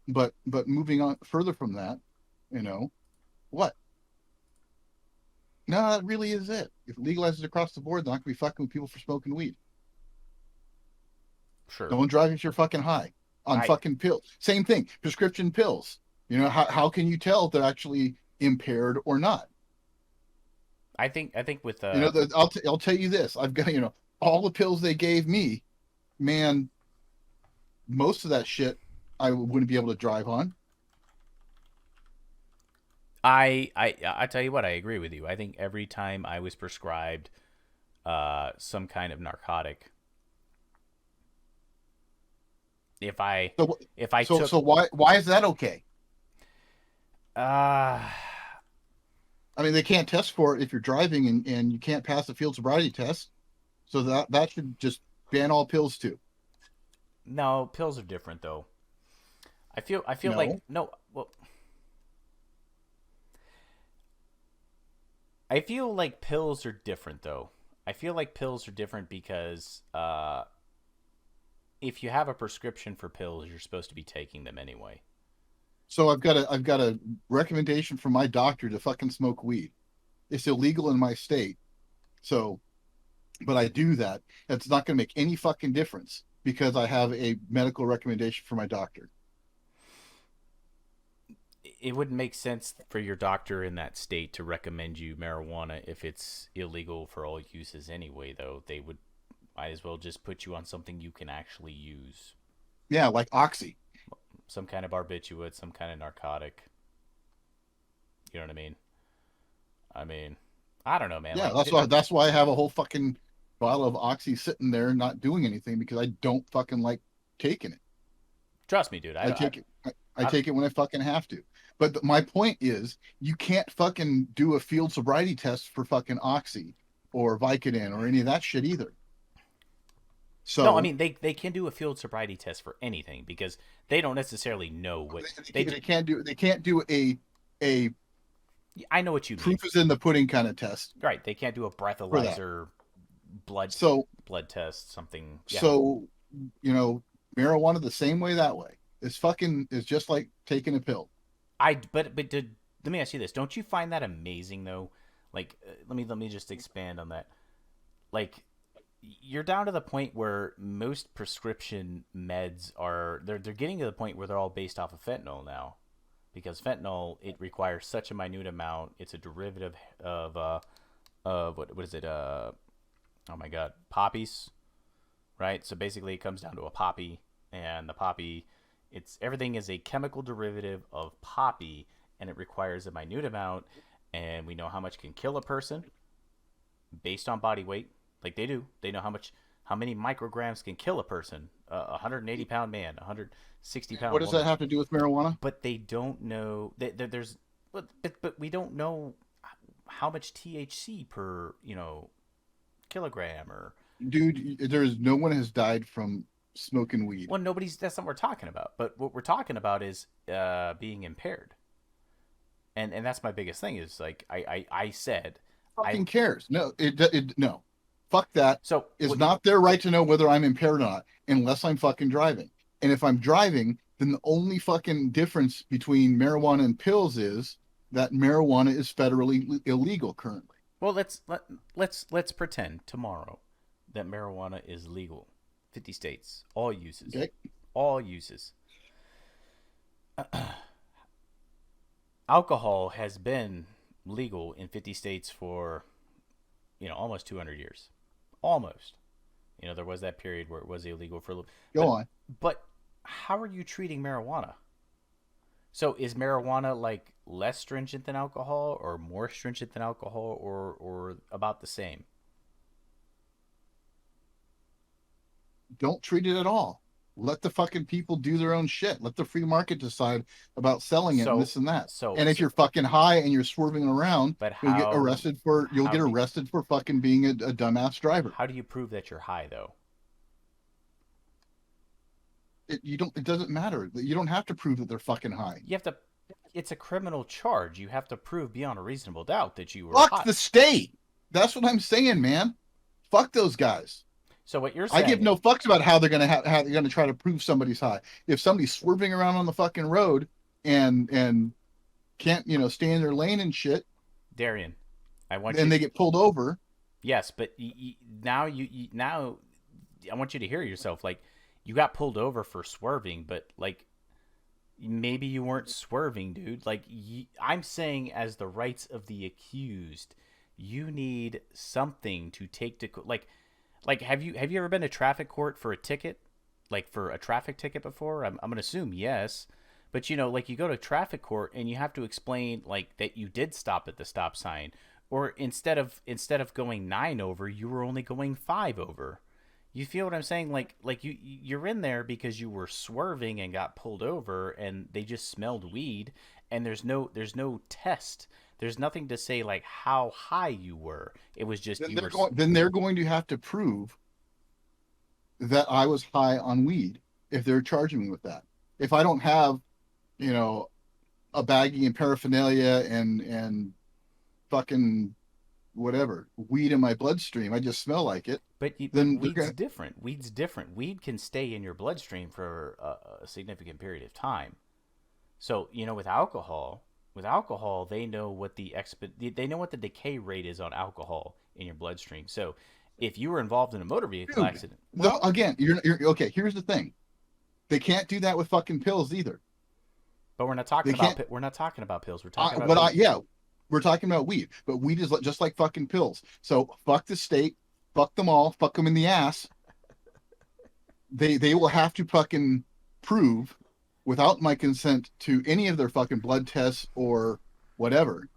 But moving on further from that, what? No, that really is it. If it legalizes across the board, they're not gonna be fucking with people for smoking weed. Sure. Don't drive if you're fucking high on fucking pills. Same thing. Prescription pills. How can you tell if they're actually impaired or not? I think with I'll tell you this. I've got all the pills they gave me, man. Most of that shit I wouldn't be able to drive on. I tell you what, I agree with you. I think every time I was prescribed some kind of narcotic, so why is that okay? I mean, they can't test for it if you're driving and you can't pass the field sobriety test. So that should just ban all pills too. No, pills are different though. I feel No. like no. Well, I feel like pills are different though. I feel like pills are different because if you have a prescription for pills, you're supposed to be taking them anyway. So I've got a recommendation from my doctor to fucking smoke weed. It's illegal in my state. So, but I do that. It's not going to make any fucking difference because I have a medical recommendation from my doctor. It wouldn't make sense for your doctor in that state to recommend you marijuana if it's illegal for all uses anyway, though. They might as well just put you on something you can actually use. Yeah, like Oxy. Some kind of barbiturate, some kind of narcotic. You know what I mean, I don't know, man. Yeah, that's why I have a whole fucking bottle of Oxy sitting there not doing anything because I don't fucking like taking it. Trust me, dude. I take it when I fucking have to. But my point is, you can't fucking do a field sobriety test for fucking Oxy or Vicodin or any of that shit either. So no, I mean they can do a field sobriety test for anything because they don't necessarily know what they can't do. They can't do a I know what you mean. Proof is in the pudding kind of test. Right. They can't do a breathalyzer blood test, something. Yeah. So, marijuana the same way that way. It's just like taking a pill. But let me ask you this. Don't you find that amazing though? Like, let me just expand on that. Like, you're down to the point where most prescription meds they're getting to the point where they're all based off of fentanyl now. Because fentanyl, it requires such a minute amount. It's a derivative of what is it? Oh my God, poppies, right? So basically, it comes down to a poppy, and the poppy, it's everything is a chemical derivative of poppy, and it requires a minute amount, and we know how much can kill a person based on body weight. Like they do, they know how many micrograms can kill a person. A 180-pound man, 160-pound What does that woman, have to do with marijuana? but they don't know that there's, but we don't know how much THC per kilogram or Dude, there's no one has died from smoking weed. well, nobody's. That's not what we're talking about. But what we're talking about is being impaired, and that's my biggest thing. Is like I said, Fucking cares? No, no. Fuck that. so It's not their right to know whether I'm impaired or not, unless I'm fucking driving. And if I'm driving, then the only fucking difference between marijuana and pills is that marijuana is federally illegal currently. well, let's pretend tomorrow that marijuana is legal, 50 states, all uses, Okay. all uses. Alcohol has been legal in 50 states for almost 200 years, almost. There was that period where it was illegal for a little. Go on. But how are you treating marijuana? So is marijuana like less stringent than alcohol, or more stringent than alcohol, or about the same? Don't treat it at all. Let the fucking people do their own shit. Let the free market decide about selling it So and this and that. so And if so- you're fucking high and you're swerving around, but you'll get how arrested for how do- fucking being a dumbass driver. how do you prove that you're high though? It doesn't matter. You don't have to prove that they're fucking high. You have to. It's a criminal charge. You have to prove beyond a reasonable doubt that you were Fuck high. the state. That's what I'm saying, man. Fuck those guys. So what you're I saying? give no fucks about how they're gonna try to prove somebody's high. If somebody's swerving around on the fucking road and can't stay in their lane and shit, Darian, I want and you. they get pulled over. Yes, but now I want you to hear yourself. Like you got pulled over for swerving, but like maybe you weren't swerving, dude. Like I'm saying, as the rights of the accused, you need something to take to like have you ever been to traffic court for a ticket, like for a traffic ticket before? I'm gonna assume yes. But like you go to traffic court and you have to explain like that you did stop at the stop sign, or instead of going 9 over, you were only going 5 over. You feel what I'm saying? Like you're in there because you were swerving and got pulled over, and they just smelled weed, and there's no test. There's nothing to say like how high you were. It was just Then they're going to have to prove that I was high on weed if they're charging me with that. If I don't have, a baggie and paraphernalia and fucking whatever weed in my bloodstream, I just smell like it. But Then weed's different. Weed's different. Weed can stay in your bloodstream for a significant period of time. So with alcohol, they know what they know what the decay rate is on alcohol in your bloodstream. So if you were involved in a motor vehicle accident, again, you're okay. Here's the thing: they can't do that with fucking pills either. but we're not talking about pills. We're talking about We're talking about weed, but weed is just like fucking pills. So fuck the state, fuck them all, fuck them in the ass. They will have to fucking prove, without my consent to any of their fucking blood tests or whatever,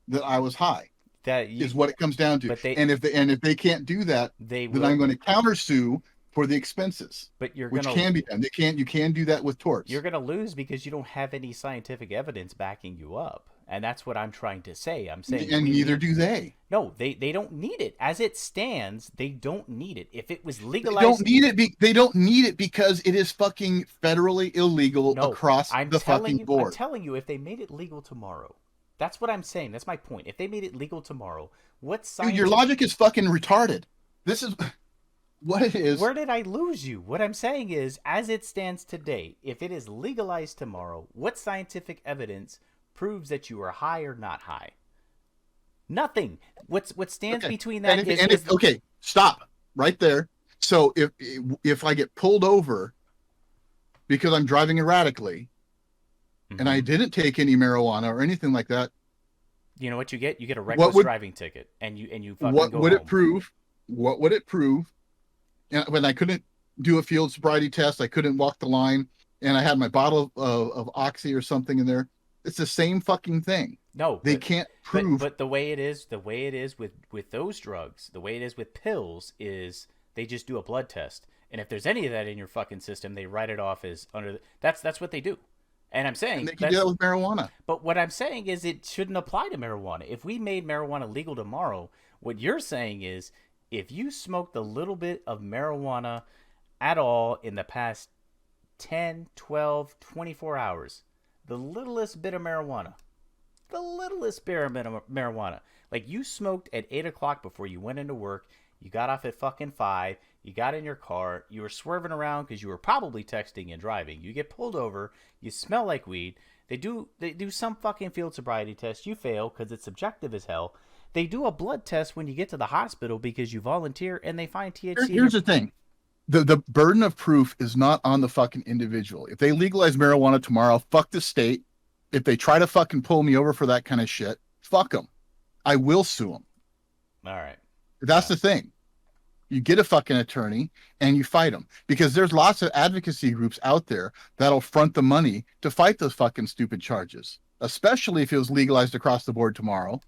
that I was high. that Is what it comes down to. But And if they can't do that, then I'm going to countersue for the expenses, But which can be done. You can do that with torts. You're gonna lose because you don't have any scientific evidence backing you up, and that's what I'm trying to say. I'm saying, and neither do they. No, they don't need it as it stands. They don't need it. If it was They legalized, don't need it. They don't need it because it is fucking federally illegal no, across the fucking board. I'm telling you, if they made it legal tomorrow, that's what I'm saying. That's my point. If they made it legal tomorrow, what science? Dude, your logic is fucking retarded. This is what it is. Where did I lose you? What I'm saying is, as it stands today, if it is legalized tomorrow, what scientific evidence proves that you are high or not high? Nothing. What stands between that is okay, stop right there. So if I get pulled over because I'm driving erratically, and I didn't take any marijuana or anything like that, you know what you get? You get a reckless driving ticket, and you fucking what go would home. it prove? What would it prove And when I couldn't do a field sobriety test, I couldn't walk the line, and I had my bottle of Oxy or something in there. It's the same fucking thing. No, They can't prove. but the way it is with those drugs, the way it is with pills is they just do a blood test, and if there's any of that in your fucking system, they write it off as under. That's what they do. And I'm And saying they can do that's. that with marijuana. But what I'm saying is it shouldn't apply to marijuana. If we made marijuana legal tomorrow, what you're saying is if you smoked a little bit of marijuana at all in the past 10, 12, 24 hours, the littlest bit of marijuana, the littlest bit of marijuana, like you smoked at 8 o'clock before you went into work, you got off at fucking 5, you got in your car, you were swerving around because you were probably texting and driving, you get pulled over, you smell like weed, they do some fucking field sobriety test, you fail because it's subjective as hell. They do a blood test when you get to the hospital because you volunteer and they find THC in Here's your. the thing: the burden of proof is not on the fucking individual. If they legalize marijuana tomorrow, fuck the state. If they try to fucking pull me over for that kind of shit, fuck them. I will sue them. All right. That's the thing. You get a fucking attorney and you fight them, because there's lots of advocacy groups out there that'll front the money to fight those fucking stupid charges. Especially if it was legalized across the board tomorrow,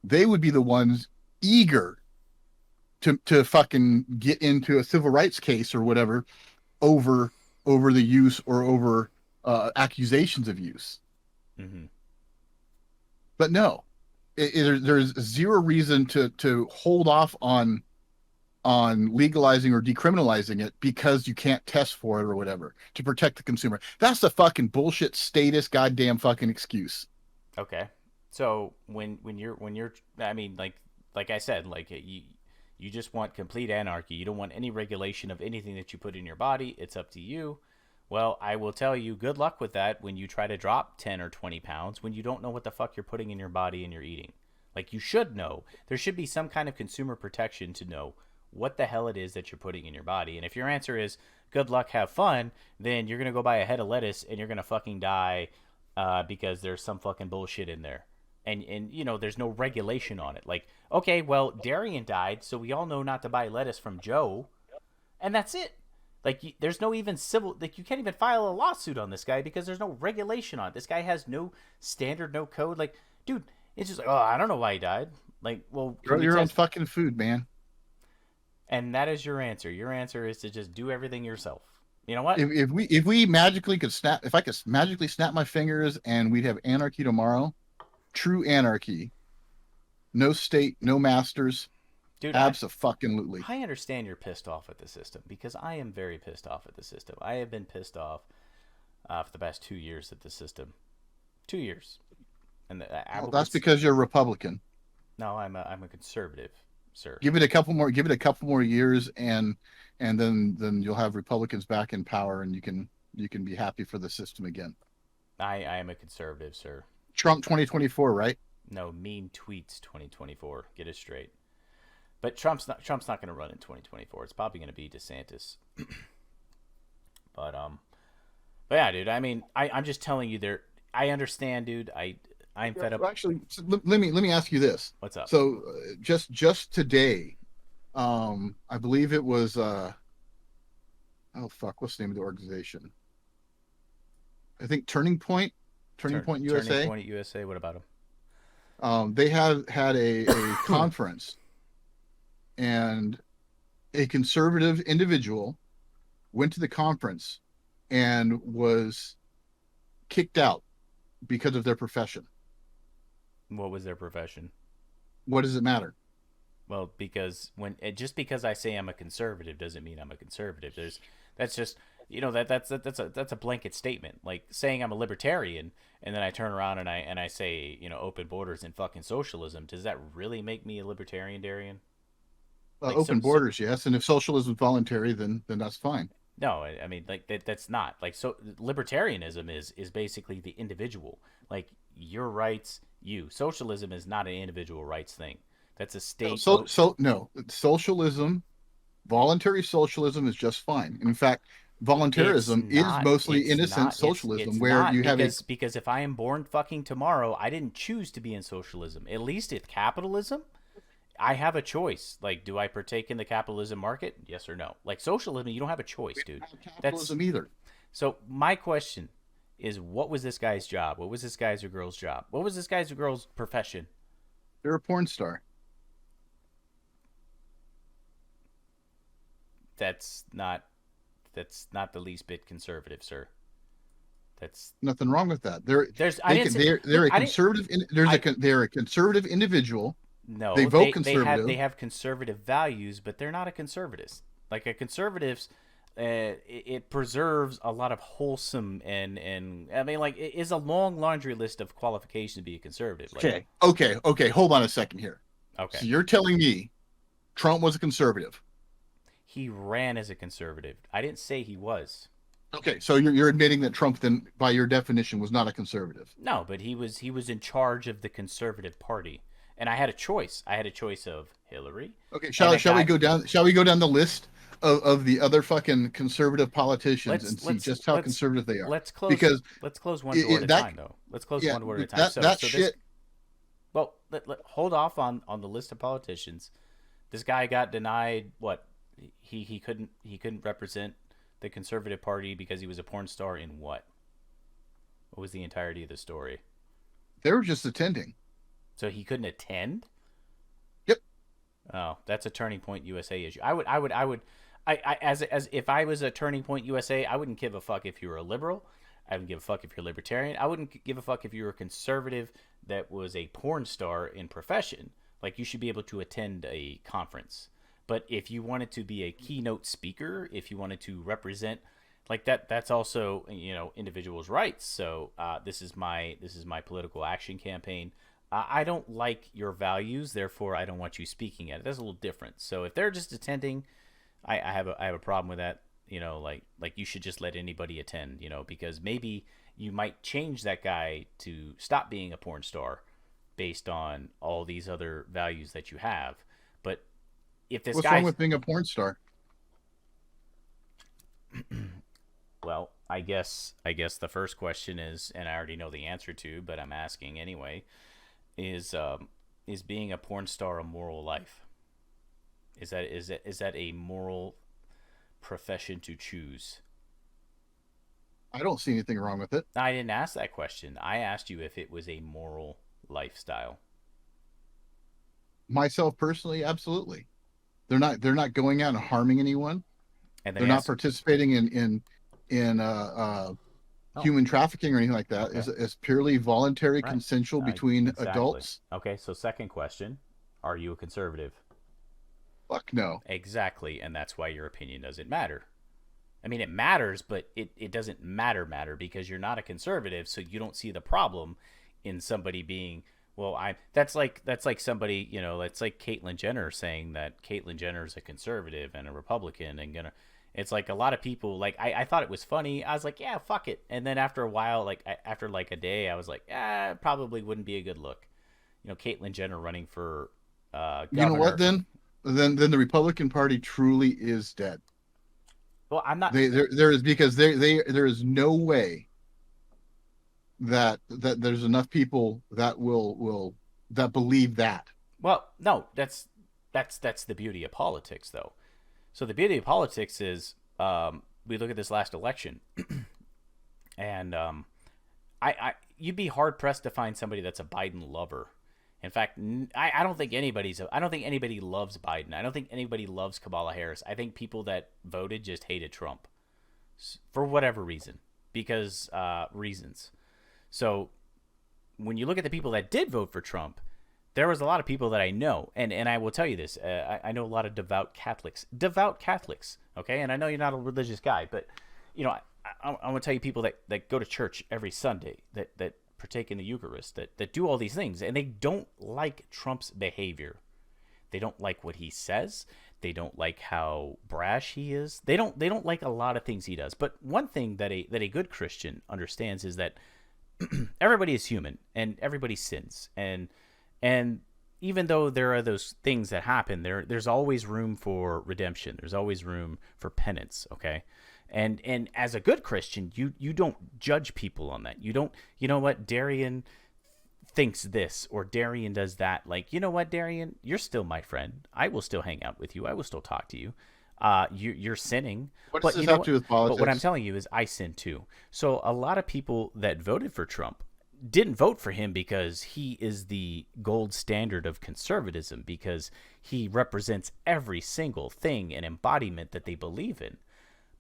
they would be the ones eager to fucking get into a civil rights case or whatever over the use or over accusations of use. Mm-hmm. But no, there's zero reason to hold off on legalizing or decriminalizing it because you can't test for it or whatever to protect the consumer. That's a fucking bullshit status goddamn fucking excuse. Okay. So when you're I mean like I said, like you just want complete anarchy. You don't want any regulation of anything that you put in your body. It's up to you. Well, I will tell you, good luck with that when you try to drop 10 or 20 pounds when you don't know what the fuck you're putting in your body and you're eating. Like, you should know. There should be some kind of consumer protection to know what the hell it is that you're putting in your body. And if your answer is good luck, have fun, then you're going to go buy a head of lettuce and you're going to fucking die because there's some fucking bullshit in there. And you know, there's no regulation on it. Like, okay, well, Darian died, so we all know not to buy lettuce from Joe, and that's it. Like, there's no even civil, like, you can't even file a lawsuit on this guy because there's no regulation on it. This guy has no standard, no code. Like, dude, it's just like, oh, I don't know why he died. Like, well, Grow your own fucking food, man. And that is your answer. Your answer is to just do everything yourself. You know what? If we magically could snap, if I could magically snap my fingers and we'd have anarchy tomorrow, true anarchy, no state, no masters, dude, absolutely. I understand you're pissed off at the system because I am very pissed off at the system. I have been pissed off for the past 2 years at the system. 2 years. And well, that's because you're a Republican. No, I'm a conservative, sir. Give it a couple more years, and then you'll have Republicans back in power, and you can be happy for the system again. I am a conservative, sir. Trump 2024, right? No, mean tweets 2024. Get it straight. But Trump's not going to run in 2024. It's probably going to be DeSantis. but yeah, dude. I mean, I'm just telling you there. I understand, dude. I'm fed up. Actually, let me ask you this. What's up? So just today, I believe it was oh fuck, what's the name of the organization? I think Turning Point USA. Turning Point USA. What about them? They had a conference, and a conservative individual went to the conference and was kicked out because of their profession. What was their profession? What does it matter? Well, because just because I say I'm a conservative doesn't mean I'm a conservative. That's just, you know, that's a blanket statement. Like saying I'm a libertarian and then I turn around and I say, you know, open borders and fucking socialism. Does that really make me a libertarian, Darian? Like, open borders, yes. And if socialism is voluntary, then that's fine. No, I mean, like that's not like, so libertarianism is basically the individual, like your rights. Socialism is not an individual rights thing. That's a state. No, socialism, voluntary socialism is just fine. In fact, voluntarism is mostly innocent socialism, where you have because if I am born fucking tomorrow, I didn't choose to be in socialism. At least with capitalism, I have a choice. Like, do I partake in the capitalism market? Yes or no? Like socialism, you don't have a We choice, dude. don't have That's capitalism either. so. My question is, what was this guy's job? What was this guy's or girl's job? What was this guy's or girl's profession? They're a porn star. That's not. That's not the least bit conservative, sir. That's Nothing wrong with that. They're there's. I they didn't can say. they're Look, a I didn't. conservative. There's I they're a conservative individual. They no. vote They conservative. have conservative values, but they're not a conservatist. Like a conservatives, it preserves a lot of wholesome and I mean like it is a long laundry list of qualifications to be a conservative. Like Okay. Hold on a second here. okay, So you're telling me Trump was a conservative? he ran as a conservative. I didn't say he was. Okay, so you're admitting that Trump then, by your definition, was not a conservative. No, but he was in charge of the conservative party, and I had a choice. I had a choice of Hillary. Okay, And a shall we guy, go down? Shall we go down the list of the other fucking conservative politicians and see just how conservative they are? let's close Because let's close one door at a time though. Let's close one door at a time. that So shit. well, hold off on the list of politicians. This guy got denied what he couldn't represent the conservative party because he was a porn star in what? What was the entirety of the story? They were just attending. So he couldn't attend? Yep. Oh, that's a Turning Point USA issue. I as if I was a Turning Point USA, I wouldn't give a fuck if you were a liberal. I wouldn't give a fuck if you're a libertarian. I wouldn't give a fuck if you were a conservative that was a porn star in profession. Like you should be able to attend a conference. But if you wanted to be a keynote speaker, if you wanted to represent like that's also individuals' rights. So this is my political action campaign. I don't like your values, therefore I don't want you speaking at it. That's a little different. So if they're just attending, I have a problem with that. Like you should just let anybody attend. Because maybe you might change that guy to stop being a porn star based on all these other values that you have. But if this What's guy, wrong with being a porn star? well, I guess the first question is, and I already know the answer to, but I'm asking anyway, is being a porn star a moral life? Is that a moral profession to choose? I don't see anything wrong with it. I didn't ask that question. I asked you if it was a moral lifestyle. Myself personally, absolutely. They're not going out and harming anyone. And They're not participating in human trafficking or anything like that. Okay. It's purely voluntary, Right. consensual between Exactly. adults. Okay, so second question, are you a conservative? Fuck no. Exactly, and that's why your opinion doesn't matter. I mean, it matters, but it doesn't matter because you're not a conservative, so you don't see the problem in somebody being, well, that's like somebody, it's like Caitlyn Jenner saying that Caitlyn Jenner is a conservative and a Republican and it's like a lot of people, like, I thought it was funny. I was like, yeah, fuck it. And then after a while, like, after like a day, I was like, it probably wouldn't be a good look. Caitlyn Jenner running for governor. You know what, then the Republican Party truly is dead. Well, I'm not. There is, because there is no way that there's enough people that will that believe that. Well, no, that's the beauty of politics, though. So the beauty of politics is, we look at this last election, and you'd be hard pressed to find somebody that's a Biden lover. In fact, I don't think anybody loves Biden. I don't think anybody loves Kamala Harris. I think people that voted just hated Trump for whatever reason, because reasons. So when you look at the people that did vote for Trump, there was a lot of people that I know, and I will tell you this. I know a lot of devout Catholics, okay? And I know you're not a religious guy, but, I want to tell you people that go to church every Sunday, that partake in the Eucharist, that do all these things, and they don't like Trump's behavior. They don't like what he says. They don't like how brash he is. They don't like a lot of things he does. But one thing that a good Christian understands is that everybody is human and everybody sins, and even though there are those things that happen, there's always room for redemption. There's always room for penance, okay? And as a good Christian, you don't judge people on that. You don't, you know what, Darian, thinks this or Darian does that, like, you know what, Darian, you're still my friend. I will still hang out with you. I will still talk to you. You're sinning, What does but this you know have what? to do with But what I'm politics? telling you is, I sin too. So a lot of people that voted for Trump didn't vote for him because he is the gold standard of conservatism, because he represents every single thing and embodiment that they believe in.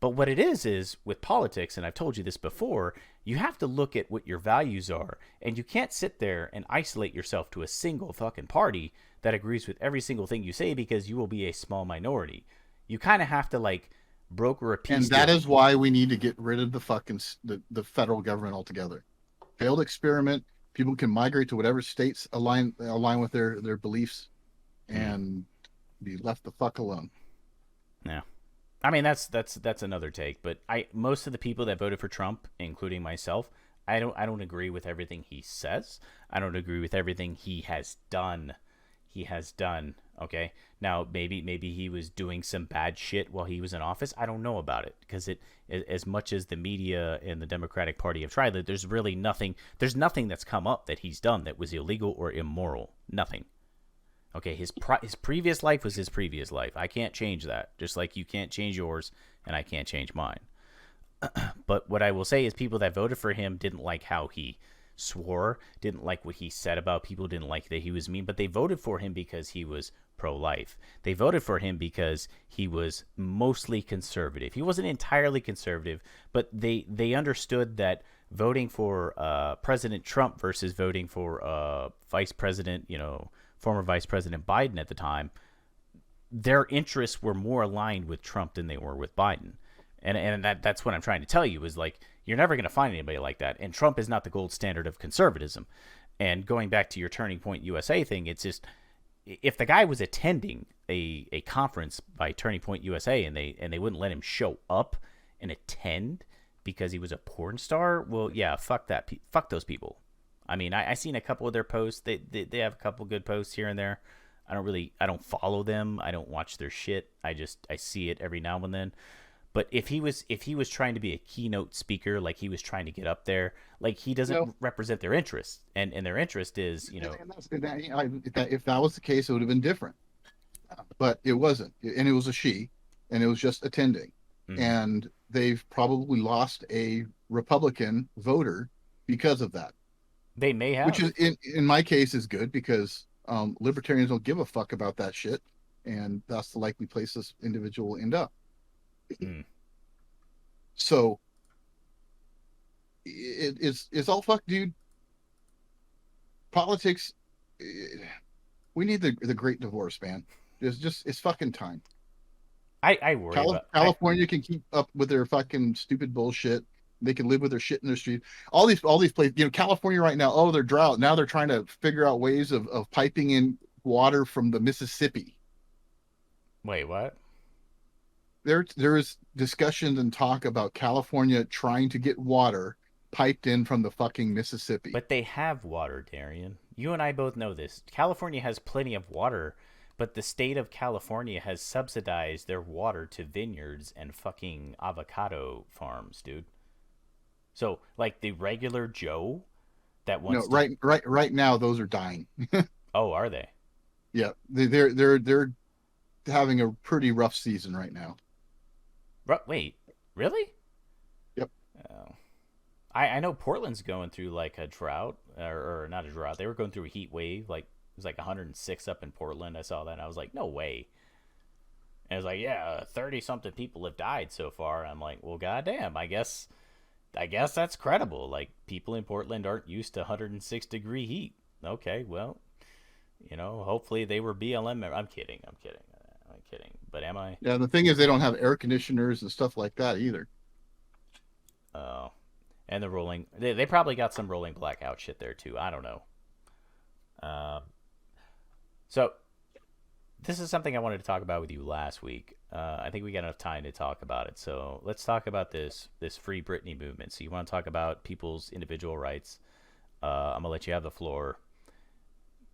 But what it is with politics, and I've told you this before, you have to look at what your values are, and you can't sit there and isolate yourself to a single fucking party that agrees with every single thing you say, because you will be a small minority. You kind of have to like broker a peace And that deal. is why we need to get rid of the fucking the federal government altogether. Failed experiment. People can migrate to whatever states align with their beliefs, Mm, and be left the fuck alone. yeah. I mean, that's another take, but I most of the people that voted for Trump, including myself, I don't agree with everything he says. I don't agree with everything he has done. He has done. Okay. Now maybe he was doing some bad shit while he was in office. I don't know about it, because as much as the media and the Democratic Party have tried, that there's really nothing. There's nothing that's come up that he's done that was illegal or immoral. Nothing. Okay, his previous life was his previous life. I can't change that. Just like you can't change yours, and I can't change mine. But what I will say is, people that voted for him didn't like how he swore, didn't like what he said about people, didn't like that he was mean, but they voted for him because he was pro-life. They voted for him because he was mostly conservative. He wasn't entirely conservative, but they understood that voting for President Trump versus voting for Vice President, former Vice President Biden at the time, their interests were more aligned with Trump than they were with Biden. And that's what I'm trying to tell you, is like, you're never going to find anybody like that. And Trump is not the gold standard of conservatism. And going back to your Turning Point USA thing, it's just, if the guy was attending a conference by Turning Point USA, and they wouldn't let him show up and attend because he was a porn star, well, yeah, fuck that. Fuck those people. I mean, I seen a couple of their posts. They have a couple good posts here and there. I don't follow them. I don't watch their shit. I see it every now and then. But if he was trying to be a keynote speaker, like he was trying to get up there, like, he doesn't represent their interests, and their interest is, If that was the case, it would have been different. But it wasn't, and it was a she, and it was just attending, mm, and they've probably lost a Republican voter because of that. they may Which have. is in my case is good, because libertarians don't give a fuck about that shit, and that's the likely place this individual will end up. Mm. So it's all fuck, dude. Politics. We need the great divorce, man. It's fucking time. I worry about California can keep up with their fucking stupid bullshit. They can live with their shit in their street. All these places, California right now, oh, they're drought. Now they're trying to figure out ways of piping in water from the Mississippi. Wait, what? There is discussions and talk about California trying to get water piped in from the fucking Mississippi. But they have water, Darian. You and I both know this. California has plenty of water, but the state of California has subsidized their water to vineyards and fucking avocado farms, dude. So, like, the regular Joe that No, wants to. right now those are dying. Oh, are they? Yeah, they're having a pretty rough season right now. Wait, really? Yep. Oh. I know Portland's going through like a drought, or not a drought. They were going through a heat wave. Like, it was like 106 up in Portland. I saw that, and I was like, no way. And it was like, yeah, 30 something people have died so far. I'm like, well, goddamn. I guess that's credible. Like, people in Portland aren't used to 106-degree heat. Okay, well, hopefully they were BLM. I'm kidding. I'm kidding. I'm kidding. But am I? Yeah, the thing is they don't have air conditioners and stuff like that either. Oh, and the rolling. They probably got some rolling blackout shit there too. I don't know. Um, so this is something I wanted to talk about with you last week. I think we got enough time to talk about it. So let's talk about this Free Britney movement. So you want to talk about people's individual rights? I'm gonna let you have the floor.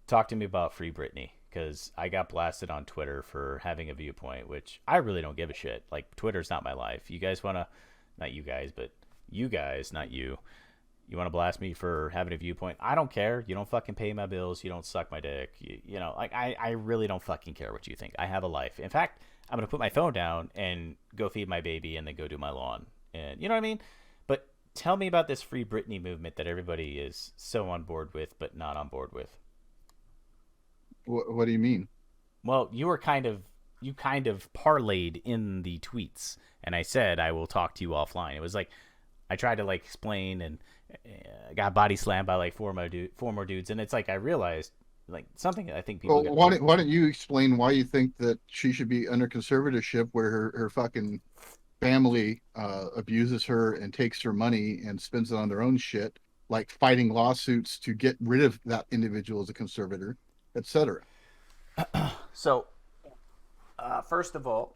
Talk to me about Free Britney, because I got blasted on Twitter for having a viewpoint, which I really don't give a shit. Like, Twitter's not my life. You guys want to, not you guys, but you guys, not you. You want to blast me for having a viewpoint? I don't care. You don't fucking pay my bills. You don't suck my dick. You know, like I really don't fucking care what you think. I have a life. In fact, I'm gonna put my phone down and go feed my baby and then go do my lawn. And you know what I mean? But tell me about this free Britney movement that everybody is so on board with, but not on board with. What do you mean? Well, you kind of parlayed in the tweets, and I said I will talk to you offline. It was like I tried to like explain and got body slammed by like four more dudes, and it's like I realized like something I think people. Well, why don't you explain why you think that she should be under conservatorship where her fucking family abuses her and takes her money and spends it on their own shit, like fighting lawsuits to get rid of that individual as a conservator, etc. So, first of all,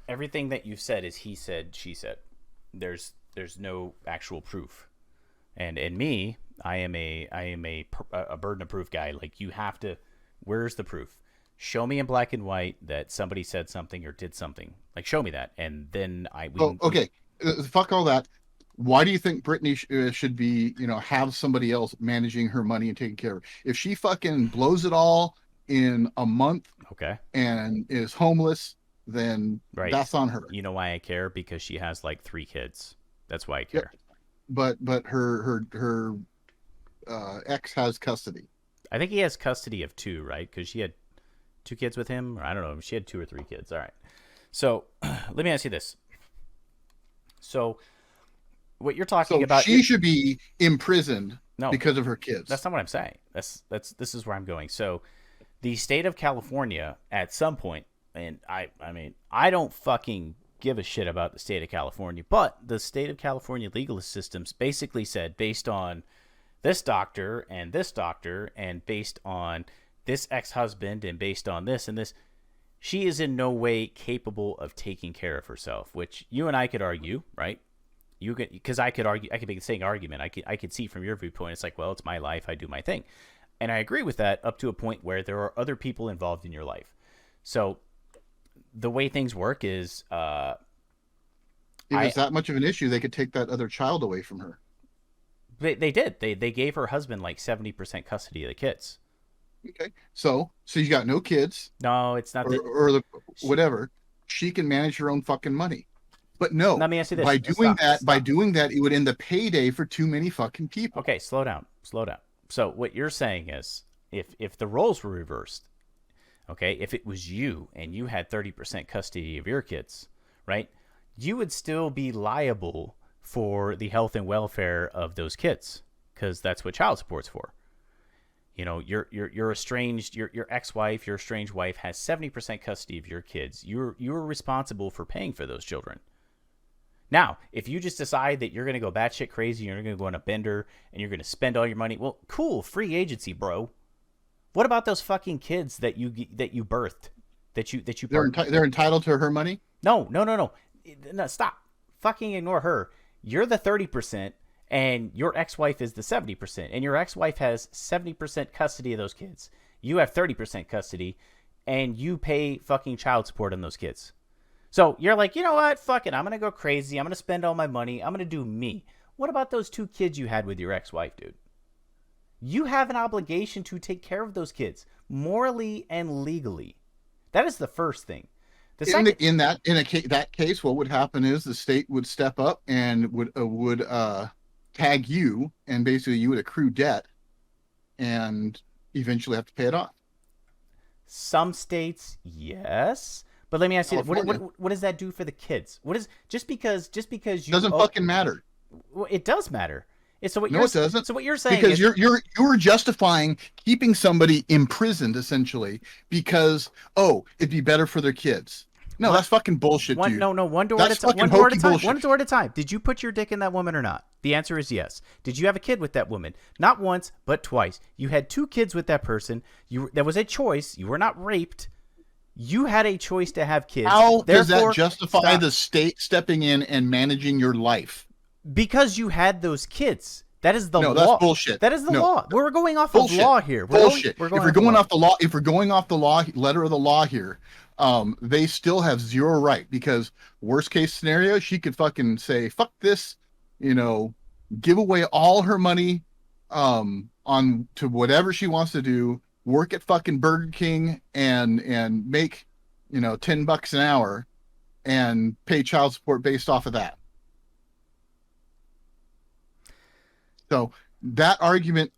everything that you said is he said, she said. There's no actual proof. And me, I am a burden of proof guy. Like you have to. Where's the proof? Show me in black and white that somebody said something or did something. Like show me that, and then Okay, fuck all that. Why do you think Brittany should be, have somebody else managing her money and taking care of her? If she fucking blows it all in a month, okay, and is homeless, then right. That's on her. You know why I care? Because she has like 3 kids. That's why I care. But her ex has custody. I think he has custody of 2, right? Because she had 2 kids with him, or I don't know. She had 2 or 3 kids. All right. So let me ask you this. So what you're talking about? She should be imprisoned because of her kids. That's not what I'm saying. This is where I'm going. So the state of California at some point, and I mean, I don't fucking give a shit about the state of California, but the state of California legal systems basically said, based on this doctor and based on this ex-husband and based on this and this, she is in no way capable of taking care of herself, which you and I could argue, right? You could, because I could argue, I could make the same argument. I could see from your viewpoint, it's like, well, it's my life, I do my thing. And I agree with that up to a point where there are other people involved in your life. So the way things work is if it's that much of an issue, they could take that other child away from her. They did. They gave her husband like 70% custody of the kids. Okay. So you got no kids. No, it's not whatever. She can manage her own fucking money. But no, let me ask you this. By doing that, it would end the payday for too many fucking people. Okay, slow down. So what you're saying is, if the roles were reversed, okay, if it was you and you had 30% custody of your kids, right, you would still be liable for the health and welfare of those kids, because that's what child support's for. You know, your estranged, your ex-wife, your estranged wife has 70% custody of your kids. You're responsible for paying for those children. Now, if you just decide that you're going to go batshit crazy, you're going to go on a bender, and you're going to spend all your money, well, cool, free agency, bro. What about those fucking kids that you birthed, that you they're entitled to her money? No, stop. Fucking ignore her. You're the 30%, and your ex-wife is the 70%, and your ex-wife has 70% custody of those kids. You have 30% custody, and you pay fucking child support on those kids. So you're like, you know what? Fuck it. I'm going to go crazy. I'm going to spend all my money. I'm going to do me. What about those 2 kids you had with your ex-wife, dude? You have an obligation to take care of those kids morally and legally. That is the first thing. The second, in that case, what would happen is the state would step up and would tag you, and basically you would accrue debt and eventually have to pay it off. Some states, yes. But let me ask you, what does that do for the kids? What is just because you doesn't fucking matter. Well, it does matter. So what it doesn't. So what you're saying because is you're justifying keeping somebody imprisoned essentially because it'd be better for their kids. No, that's fucking bullshit, dude. No, one door that's at a time. Bullshit. One door at a time. Did you put your dick in that woman or not? The answer is yes. Did you have a kid with that woman? Not once, but twice. You had 2 kids with that person. There was a choice. You were not raped. You had a choice to have kids. How does that justify the state stepping in and managing your life? Because you had those kids. That is the law. No, that's bullshit. That is the law. We're going off of law here. Bullshit. If we're going off the law, letter of the law here, they still have zero right, because worst case scenario, she could fucking say, fuck this, give away all her money on to whatever she wants to do, work at fucking Burger King and make, $10 an hour and pay child support based off of that. So that argument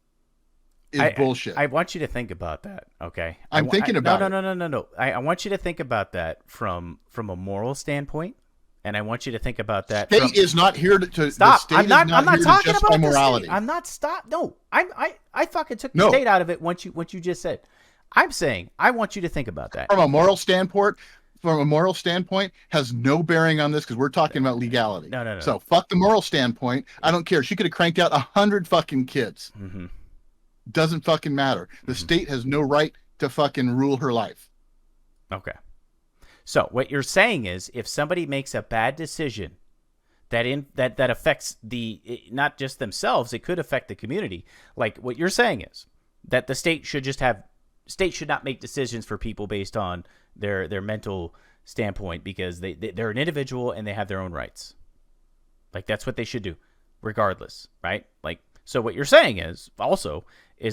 is bullshit. I want you to think about that, okay? I'm thinking about it. No. I want you to think about that from a moral standpoint, and I want you to think about that. State is not here to stop. I'm not talking about morality. I'm not stop. No, I fucking took the state out of it. What you just said. I'm saying I want you to think about that from a moral standpoint. Has no bearing on this because we're talking about legality. No. So fuck the moral standpoint. I don't care. She could have cranked out 100 fucking kids. Mm-hmm. Doesn't fucking matter. The state has no right to fucking rule her life. Okay. So what you're saying is, if somebody makes a bad decision that affects not just themselves, it could affect the community. Like what you're saying is that the state should not make decisions for people based on their mental standpoint, because they're an individual and they have their own rights. Like that's what they should do, regardless, right? Like, so what you're saying is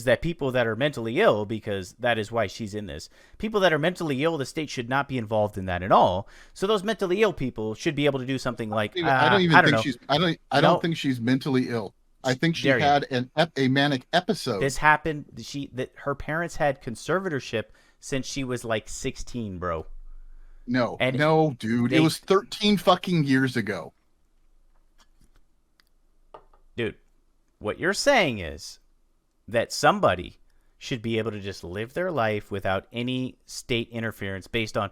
that people that are mentally ill, because that is why she's in this, people that are mentally ill, the state should not be involved in that at all. So those mentally ill people should be able to do something like, I don't think she's mentally ill. I think she had a manic episode. This happened. Her parents had conservatorship since she was like 16, bro. No, dude. It was 13 fucking years ago. Dude, what you're saying is that somebody should be able to just live their life without any state interference based on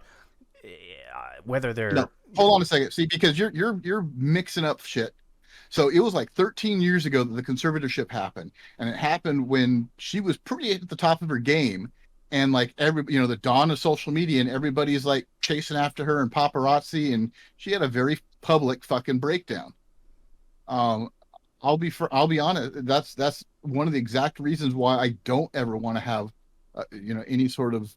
whether they're... No, hold on a second. See, because you're mixing up shit. So it was like 13 years ago that the conservatorship happened, and it happened when she was pretty at the top of her game, and like the dawn of social media, and everybody's like chasing after her and paparazzi, and she had a very public fucking breakdown. I'll be honest. That's one of the exact reasons why I don't ever want to have, any sort of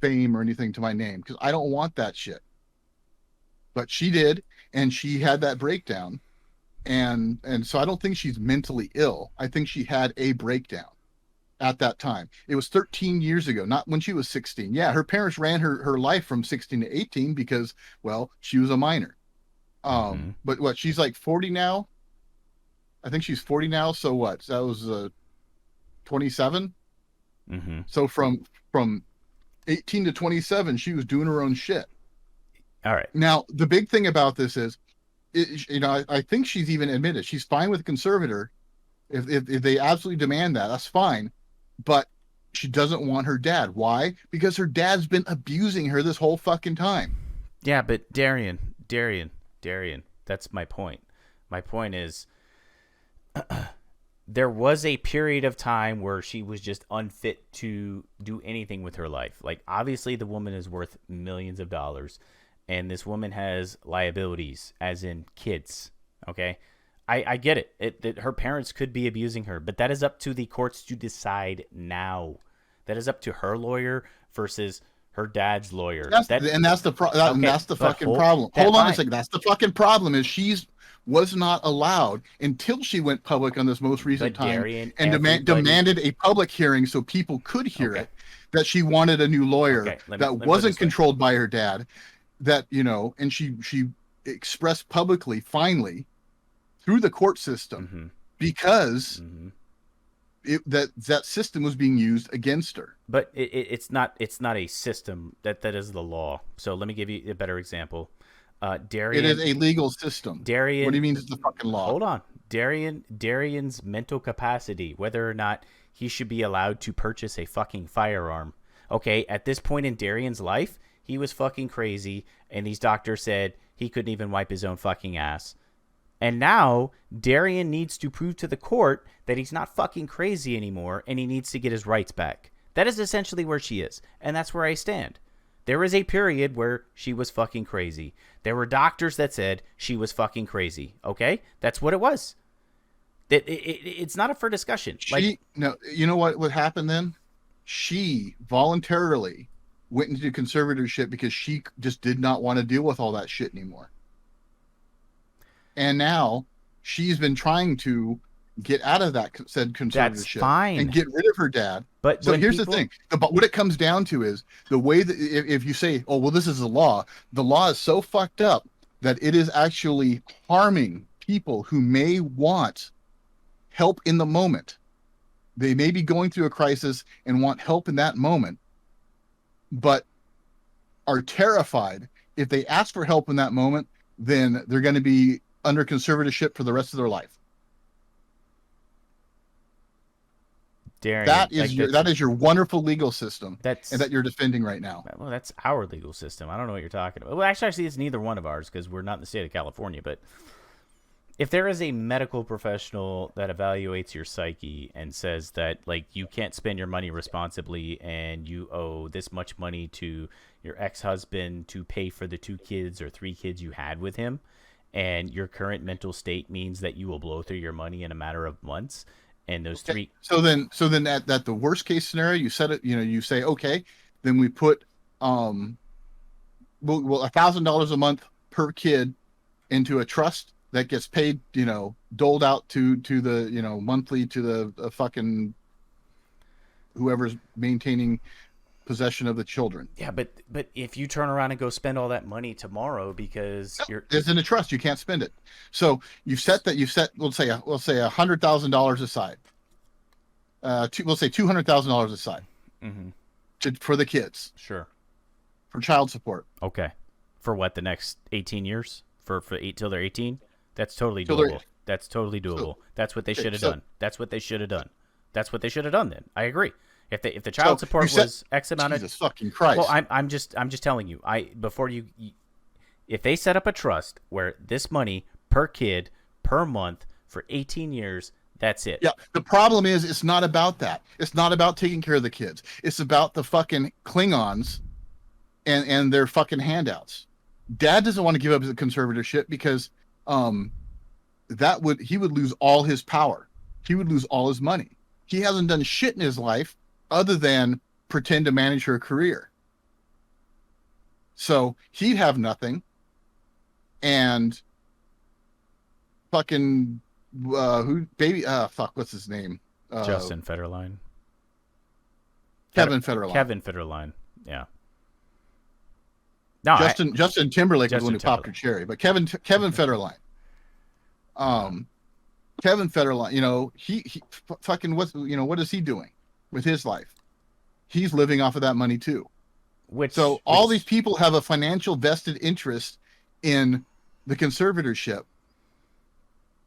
fame or anything to my name, because I don't want that shit. But she did, and she had that breakdown. And so I don't think she's mentally ill. I think she had a breakdown at that time. It was 13 years ago, not when she was 16. Yeah, her parents ran her life from 16 to 18 because, well, she was a minor. But what, she's like 40 now? I think she's 40 now. So what? That was 27. Mm-hmm. So from 18 to 27, she was doing her own shit. All right. Now, the big thing about this is, I think she's even admitted she's fine with a conservator if they absolutely demand that. That's fine, but she doesn't want her dad. Why? Because her dad's been abusing her this whole fucking time. Yeah, but Darian, that's my point. My point is, there was a period of time where she was just unfit to do anything with her life. Like, obviously, the woman is worth millions of dollars. And this woman has liabilities, as in kids, okay? I get it. That her parents could be abusing her, but that is up to the courts to decide now. That is up to her lawyer versus her dad's lawyer. That's the fucking problem. Hold on a second. That's the fucking problem is was not allowed until she went public on this most recent time and demanded a public hearing so people could hear it, that she wanted a new lawyer that wasn't controlled by her dad. That, and she expressed publicly, finally, through the court system, because that system was being used against her. But it's not a system. That is the law. So let me give you a better example. Darian, it is a legal system. Darian, what do you mean it's the fucking law? Hold on. Darian's mental capacity, whether or not he should be allowed to purchase a fucking firearm. Okay, at this point in Darian's life, he was fucking crazy, and these doctors said he couldn't even wipe his own fucking ass. And now Darian needs to prove to the court that he's not fucking crazy anymore, and he needs to get his rights back. That is essentially where she is, and that's where I stand. There was a period where she was fucking crazy. There were doctors that said she was fucking crazy, okay? That's what it was. It's not up for discussion. You know what happened then? She voluntarily went into conservatorship because she just did not want to deal with all that shit anymore. And now she's been trying to get out of that said That's conservatorship fine. and get rid of her dad. But So when here's people, the thing. But what it comes down to is the way that if you say, oh, well, this is the law is so fucked up that it is actually harming people who may want help in the moment. They may be going through a crisis and want help in that moment, but are terrified if they ask for help in that moment, then they're going to be under conservatorship for the rest of their life. Darian, That is your wonderful legal system, that's and that you're defending right now. well, that's our legal system. I don't know what you're talking about. Well, actually, it's neither one of ours because we're not in the state of California. But if there is a medical professional that evaluates your psyche and says that like you can't spend your money responsibly and you owe this much money to your ex-husband to pay for the 2 kids or 3 kids you had with him, and your current mental state means that you will blow through your money in a matter of months, and those 3 So then at the worst case scenario, you set it. You say, okay, then we put well $1,000 a month per kid into a trust that gets paid, doled out to the monthly to the fucking whoever's maintaining possession of the children. Yeah, but if you turn around and go spend all that money tomorrow because you're It's in a trust, you can't spend it. So you set let's say $100,000 aside. We'll say $200,000 aside for the kids sure. for child support. Okay. For what, the next 18 years? For 8 till they're 18? That's totally Till they're- doable. That's totally doable. So- That's what they should have so- done. That's what they should have done. That's what they should have done then. I agree. If the child So support you set- was X amount Jesus fucking Christ. well, I'm just telling you. If they set up a trust where this money per kid per month for 18 years, that's it. Yeah, the problem is it's not about that. It's not about taking care of the kids. It's about the fucking Klingons and their fucking handouts. Dad doesn't want to give up his conservatorship because he would lose all his power. He would lose all his money. He hasn't done shit in his life other than pretend to manage her career. So he'd have nothing. And fucking what's his name? Justin Federline. Kevin Federline. Kevin Federline. Yeah. No, Justin Timberlake was the one who Justin popped her cherry, but Kevin Federline. Kevin Federline, he fucking what is he doing with his life? He's living off of that money too. So all these people have a financial vested interest in the conservatorship.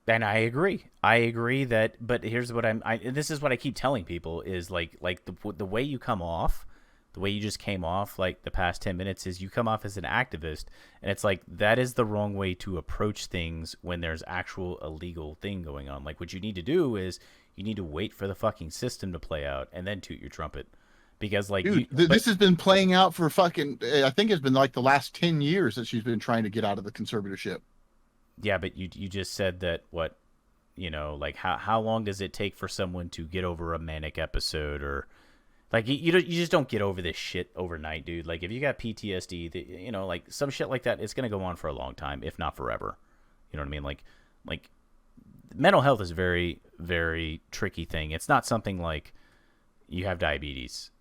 And I agree that, but here's what this is what I keep telling people is like the way you come off, the way you just came off like the past 10 minutes is you come off as an activist, and it's like that is the wrong way to approach things when there's actual illegal thing going on. Like what you need to do is you need to wait for the fucking system to play out and then toot your trumpet. Because like dude, this has been playing out for fucking I think it's been like the last 10 years that she's been trying to get out of the conservatorship. Yeah, but you just said that like how long does it take for someone to get over a manic episode, or like you just don't get over this shit overnight, dude. Like if you got PTSD, like some shit like that, it's gonna go on for a long time, if not forever. You know what I mean? Like mental health is a very, very tricky thing. It's not something like you have diabetes.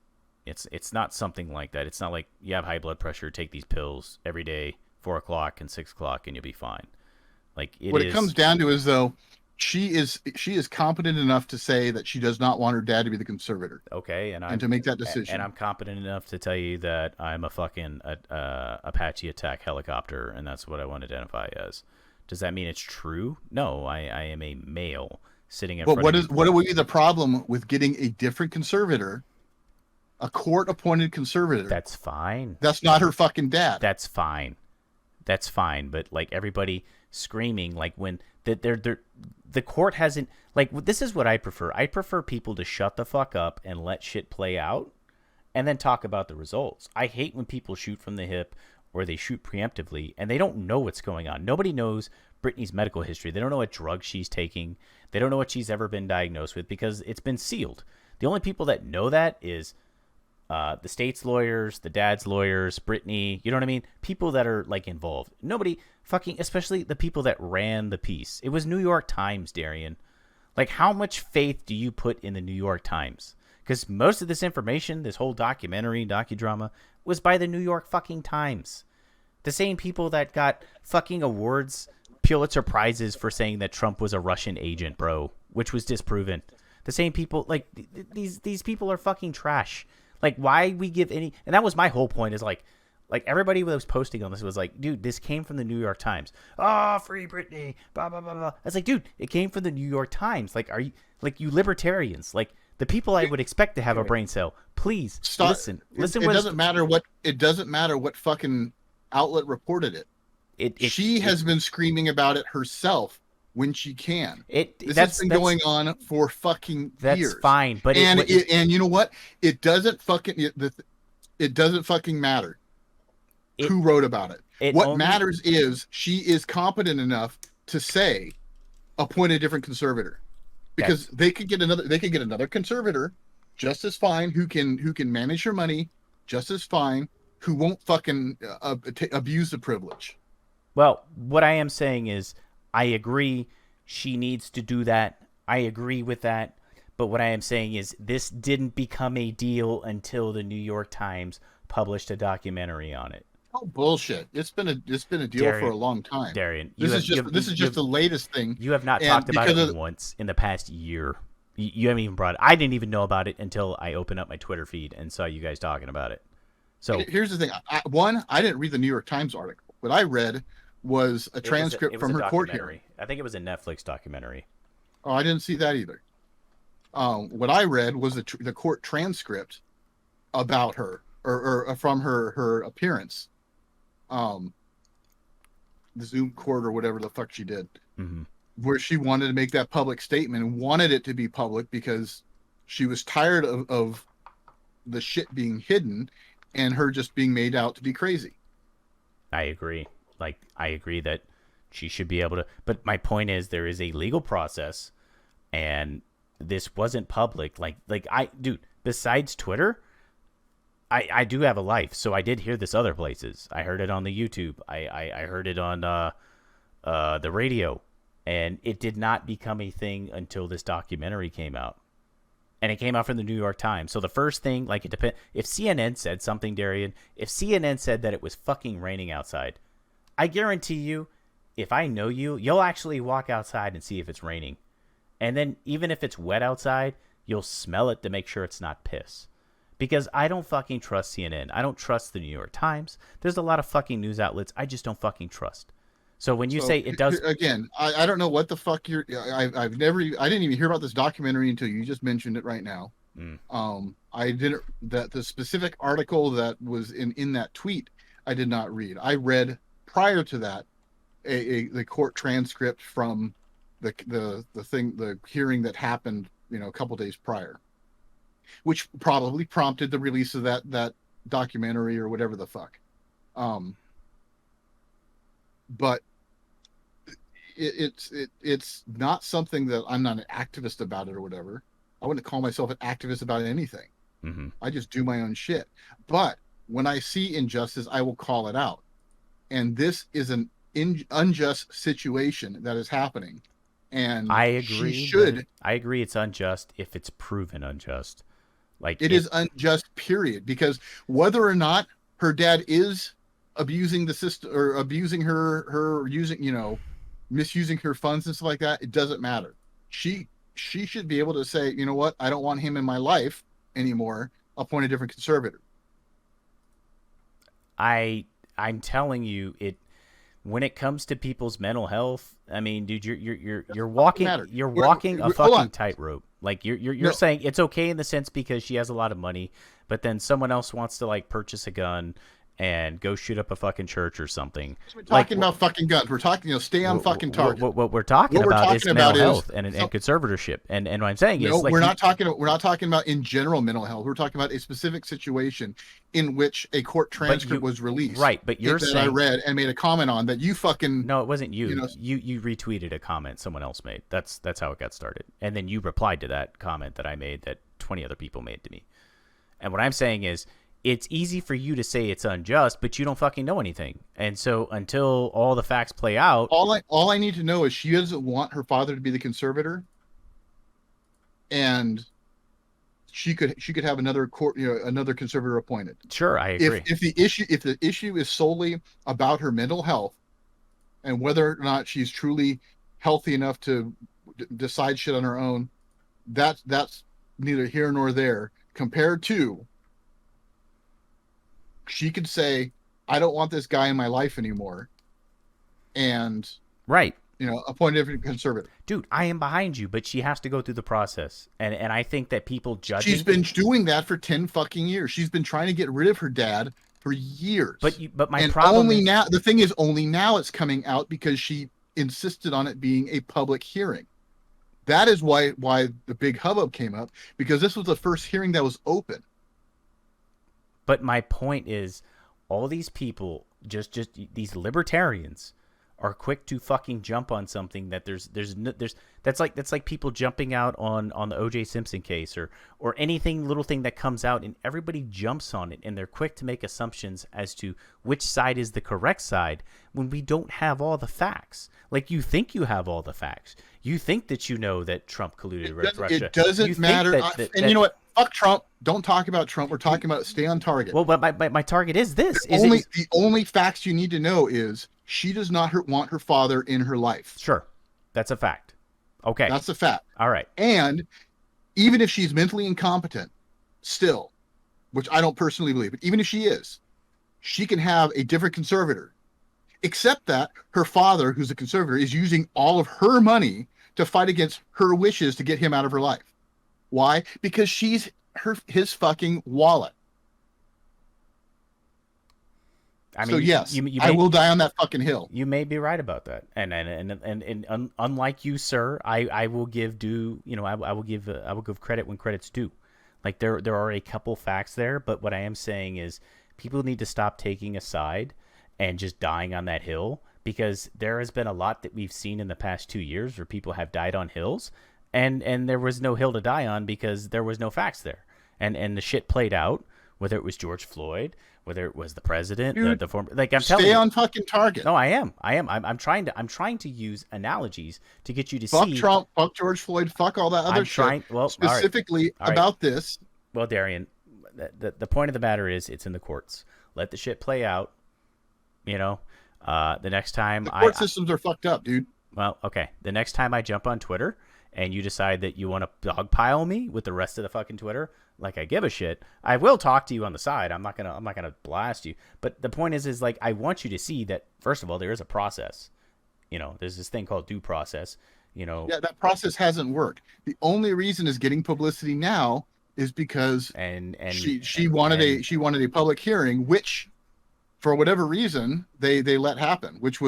It's not something like that. It's not like you have high blood pressure, take these pills every day, 4 o'clock and 6 o'clock, and you'll be fine. Like it comes down to is though, she is competent enough to say that she does not want her dad to be the conservator. Okay, and to make that decision. And I'm competent enough to tell you that I'm a fucking Apache attack helicopter, and that's what I want to identify as. Does that mean it's true? No, I am a male sitting in front of you. What would be the problem with getting a different conservator, a court-appointed conservator? That's fine. That's not her fucking dad. That's fine. But like everybody screaming, like when the court hasn't, like this is what I prefer. I prefer people to shut the fuck up and let shit play out, and then talk about the results. I hate when people shoot from the hip or they shoot preemptively and they don't know what's going on. Nobody knows Britney's medical history. They don't know what drugs she's taking. They don't know what she's ever been diagnosed with because it's been sealed. The only people that know that is the state's lawyers, the dad's lawyers, Britney, you know what I mean? People that are like involved. Nobody fucking, especially the people that ran the piece. It was New York Times, Darian. Like, how much faith do you put in the New York Times? Because most of this information, this whole docudrama, was by the New York fucking Times. The same people that got fucking awards, Pulitzer Prizes for saying that Trump was a Russian agent, bro, which was disproven. The same people, like, these people are fucking trash. Like, why we give any... And that was my whole point, is like everybody that was posting on this was like, dude, this came from the New York Times. Oh, free Britney, blah, blah, blah, blah. I was like, dude, it came from the New York Times. Like, are you... Like, you libertarians, like, the people I would expect to have a brain cell, please Stop. Listen. It doesn't matter what fucking outlet reported it. She has been screaming about it herself when she can. This has been going on for fucking years. That's fine, but and you know what? It doesn't fucking matter who wrote about it. What matters is she is competent enough to say, appoint a different conservator. Because they could get another conservator just as fine who can manage her money just as fine, who won't fucking abuse the privilege. Well, what I am saying is I agree she needs to do that. I agree with that. But what I am saying is this didn't become a deal until the New York Times published a documentary on it. Oh, bullshit! It's been a deal Darian, for a long time. Darian, this is just the latest thing. You have not talked about it once in the past year. You haven't even brought it. I didn't even know about it until I opened up my Twitter feed and saw you guys talking about it. So here's the thing. I didn't read the New York Times article. What I read was a transcript from her court hearing. I think it was a Netflix documentary. Oh, I didn't see that either. What I read was the court transcript about her or from her appearance. The Zoom court or whatever the fuck she did, where she wanted to make that public statement and wanted it to be public because she was tired of the shit being hidden and her just being made out to be crazy. I agree. Like, I agree that she should be able to, but my point is there is a legal process and this wasn't public. Dude, besides Twitter, I do have a life, so I did hear this other places. I heard it on the YouTube. I heard it on the radio, and it did not become a thing until this documentary came out. And it came out from the New York Times. So the first thing, like, it depends. If CNN said something, Darian, if CNN said that it was fucking raining outside, I guarantee you, if I know you, you'll actually walk outside and see if it's raining. And then even if it's wet outside, you'll smell it to make sure it's not piss. Because I don't fucking trust CNN. I don't trust the New York Times. There's a lot of fucking news outlets I just don't fucking trust. So when you say it does... Again, I don't know what the fuck you're... I didn't even hear about this documentary until you just mentioned it right now. I didn't... The specific article that was in that tweet, I did not read. I read, prior to that, the court transcript from the hearing that happened, a couple days prior, which probably prompted the release of that documentary or whatever the fuck. But it's not something that I'm not an activist about it or whatever. I wouldn't call myself an activist about anything. I just do my own shit. But when I see injustice, I will call it out. And this is an unjust situation that is happening. And I agree. She should. I agree it's unjust if it's proven unjust. Like, it is unjust, period. Because whether or not her dad is abusing the system or abusing her using, misusing her funds and stuff like that, it doesn't matter. She should be able to say, you know what, I don't want him in my life anymore. Appoint a different conservator. I'm telling you, when it comes to people's mental health, I mean, dude, you're walking a fucking tightrope. Like, you're saying it's okay in the sense because she has a lot of money, but then someone else wants to, like, purchase a gun and go shoot up a fucking church or something. We're talking about fucking guns. We're talking, stay on fucking target. What we're talking about is mental health and conservatorship. And what I'm saying is, like, we're not talking about in general mental health. We're talking about a specific situation in which a court transcript was released. Right, but you're saying, I read and made a comment on that. You fucking... No, it wasn't you. You retweeted a comment someone else made. That's how it got started. And then you replied to that comment that I made that 20 other people made to me. And what I'm saying is, it's easy for you to say it's unjust, but you don't fucking know anything. And so until all the facts play out, all I need to know is she doesn't want her father to be the conservator, and she could have another court, another conservator appointed. sure, I agree. If the issue is solely about her mental health and whether or not she's truly healthy enough to decide shit on her own, that's neither here nor there. Compared to, she could say, I don't want this guy in my life anymore, and Right. appoint a different conservator. Dude, I am behind you, but she has to go through the process. And I think that people judging... She's been doing that for 10 fucking years. She's been trying to get rid of her dad for years. But my and problem only is... now, the thing is, only now it's coming out because she insisted on it being a public hearing. That is why the big hubbub came up, because this was the first hearing that was open. But my point is, all these people, just these libertarians, are quick to fucking jump on something that that's like people jumping out on the O.J. Simpson case or anything, little thing that comes out, and everybody jumps on it, and they're quick to make assumptions as to which side is the correct side when we don't have all the facts. Like, you think you have all the facts. You think that you know that Trump colluded with Russia. It doesn't matter. You know what? Fuck Trump. Don't talk about Trump. We're talking about stay on target. Well, but my target is this. The only facts you need to know is she does not want her father in her life. Sure. That's a fact. Okay. That's a fact. All right. And even if she's mentally incompetent, still, which I don't personally believe, but even if she is, she can have a different conservator. Except that her father, who's a conservator, is using all of her money to fight against her wishes to get him out of her life. Why? Because she's his fucking wallet. I mean, so yes, I will die on that fucking hill. You may be right about that, and unlike you, sir, I will give due. I will give credit when credit's due. Like, there are a couple facts there, but what I am saying is people need to stop taking a side and just dying on that hill, because there has been a lot that we've seen in the past 2 years where people have died on hills, and there was no hill to die on because there was no facts there, and the shit played out, whether it was George Floyd, whether it was the president, dude, the former, like, I'm telling you. Stay on fucking target. No, I am. I'm trying to use analogies to get you to fuck see. Fuck Trump, fuck George Floyd, fuck all that other shit. Well, specifically all right. About this. Well, Darian, the point of the matter is it's in the courts. Let the shit play out. The next time the court systems are fucked up, dude. Well, okay. The next time I jump on Twitter and you decide that you want to dogpile me with the rest of the fucking Twitter, like, I give a shit, I will talk to you on the side. I'm not gonna blast you. But the point is like, I want you to see that, first of all, there is a process. There's this thing called due process. Yeah, that process hasn't worked. The only reason is getting publicity now is because she wanted a public hearing, which, for whatever reason, they let happen, which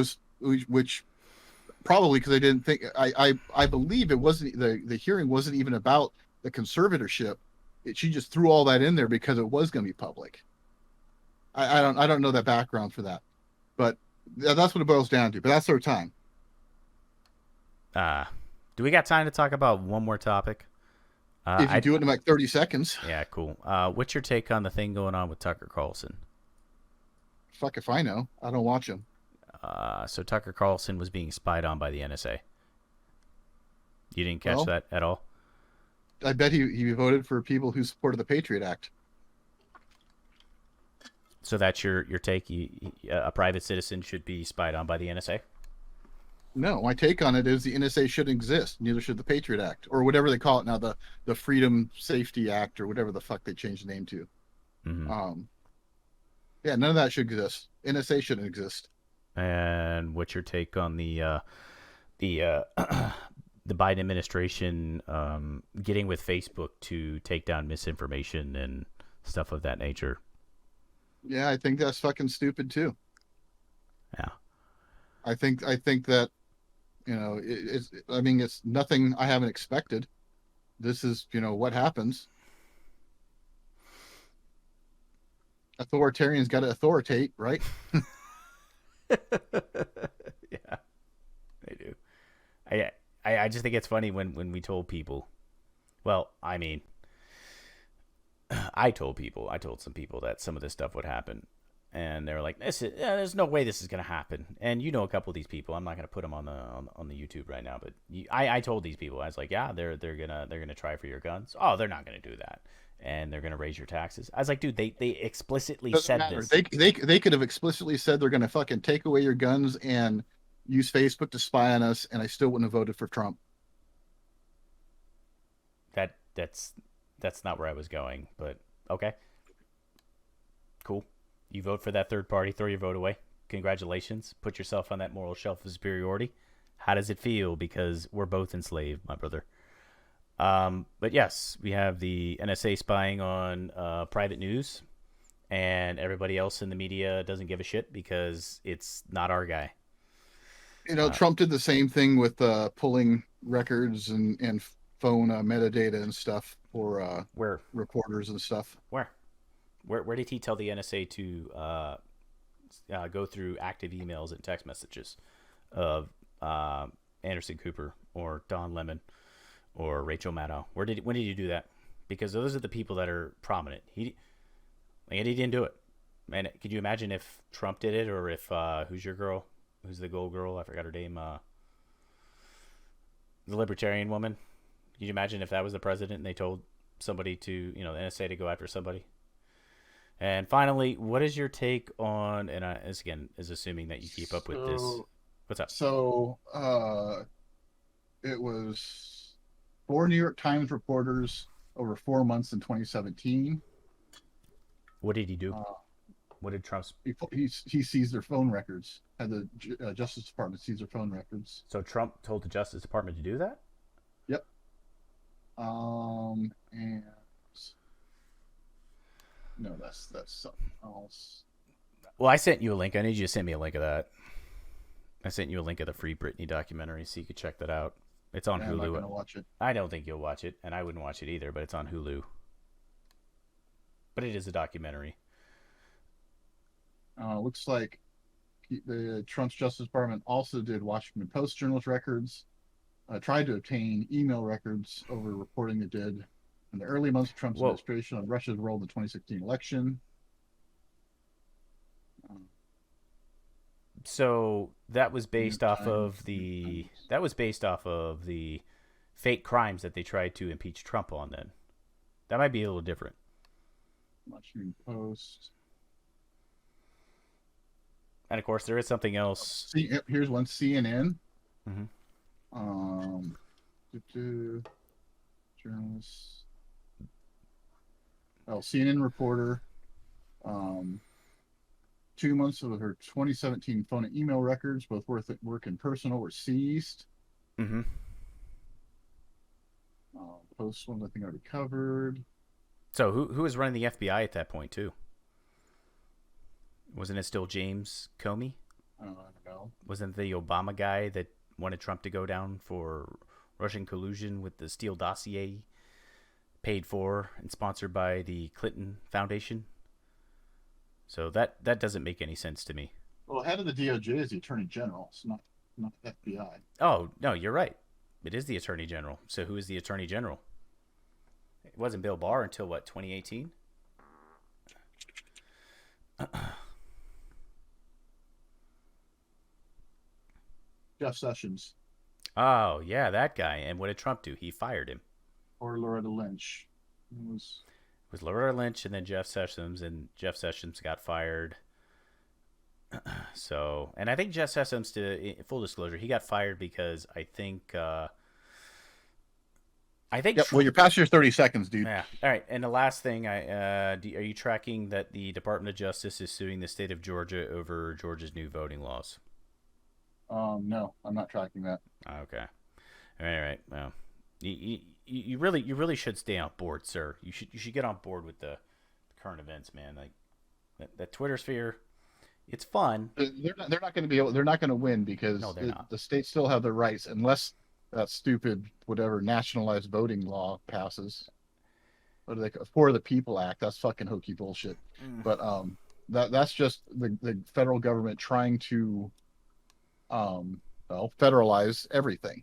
probably because they didn't think. I believe it wasn't the hearing wasn't even about the conservatorship. She just threw all that in there because it was going to be public. I don't know that background for that, but that's what it boils down to. But that's their time. Do we got time to talk about one more topic? If you do it in like 30 seconds. Yeah, cool. What's your take on the thing going on with Tucker Carlson? Fuck if I know. I don't watch him. So Tucker Carlson was being spied on by the NSA. You didn't catch that at all? I bet he voted for people who supported the Patriot Act. So that's your take? A private citizen should be spied on by the NSA? No, my take on it is the NSA shouldn't exist. Neither should the Patriot Act, or whatever they call it now, the Freedom Safety Act, or whatever the fuck they changed the name to. Mm-hmm. Yeah, none of that should exist. NSA shouldn't exist. And what's your take on the Biden administration getting with Facebook to take down misinformation and stuff of that nature? Yeah, I think that's fucking stupid too. Yeah, I think that it's nothing I haven't expected. This is what happens. Authoritarians got to authoritate, right? Yeah, they do. I just think it's funny when we told people, well, I mean, I told some people that some of this stuff would happen, and they were like, there's no way this is gonna happen. And you know, a couple of these people, I'm not gonna put them on the YouTube right now, but I told these people, I was like, yeah, they're gonna try for your guns. Oh, they're not gonna do that, and they're gonna raise your taxes. I was like, dude, they explicitly Doesn't said matter. this. They could have explicitly said they're going to fucking take away your guns and use Facebook to spy on us, and I still wouldn't have voted for Trump. That's not where I was going, but okay, cool. You vote for that third party, throw your vote away. Congratulations. Put yourself on that moral shelf of superiority. How does it feel? Because we're both enslaved, my brother. But yes, we have the NSA spying on private news, and everybody else in the media doesn't give a shit because it's not our guy. You know, Trump did the same thing with pulling records and phone metadata and stuff for Where? reporters and stuff. Where did he tell the NSA to go through active emails and text messages of Anderson Cooper or Don Lemon or Rachel Maddow? When did he do that? Because those are the people that are prominent. He didn't do it. Man, could you imagine if Trump did it, or if who's your girl? Who's the gold girl? I forgot her name. The libertarian woman. Could you imagine if that was the president and they told somebody to, the NSA to go after somebody? And finally, what is your take on? And this again is assuming that you keep up with this. What's up? So it was 4 New York Times reporters over 4 months in 2017. What did he do? What did Trump's? He seized their phone records. Had the Justice Department seize their phone records. So Trump told the Justice Department to do that? Yep. And no, that's something else. Well, I sent you a link. I need you to send me a link of that. I sent you a link of the Free Britney documentary so you could check that out. It's on Hulu. I'm not gonna watch it. I don't think you'll watch it, and I wouldn't watch it either, but it's on Hulu. But it is a documentary. Looks like the Trump's Justice Department also did Washington Post journalist records, tried to obtain email records over reporting it did in the early months of Trump's administration on Russia's role in the 2016 election. So that was based off of the fake crimes that they tried to impeach Trump on. Then that might be a little different. Washington Post. And of course, there is something else. Here's one, CNN. Mm-hmm. Journalists. Oh, CNN reporter. 2 months of her 2017 phone and email records, both work and personal, were seized. Mm-hmm. Post one, I think I already covered. So who was running the FBI at that point too? Wasn't it still James Comey? I don't know. Wasn't the Obama guy that wanted Trump to go down for Russian collusion with the Steele dossier, paid for and sponsored by the Clinton Foundation? So that doesn't make any sense to me. Well, head of the DOJ is the Attorney General. It's not FBI. Oh, no, you're right. It is the Attorney General. So who is the Attorney General? It wasn't Bill Barr until, what, 2018? Jeff Sessions. Oh, yeah, that guy. And what did Trump do? He fired him. Or Loretta Lynch. It was Loretta Lynch and then Jeff Sessions, and Jeff Sessions got fired. So, and I think Jeff Sessions, to full disclosure, he got fired because I think. Yep, well, you're past your 30 seconds, dude. Yeah. All right. And the last thing, are you tracking that the Department of Justice is suing the state of Georgia over Georgia's new voting laws? No, I'm not tracking that. Okay. All right. Well, you really should stay on board, sir. You should get on board with the current events, man. Like that Twitter sphere, it's fun. They're not going to be able. They're not going to win because the states still have their rights unless that stupid whatever nationalized voting law passes. What do they call For the People Act? That's fucking hokey bullshit. But that's just the federal government trying to federalize everything.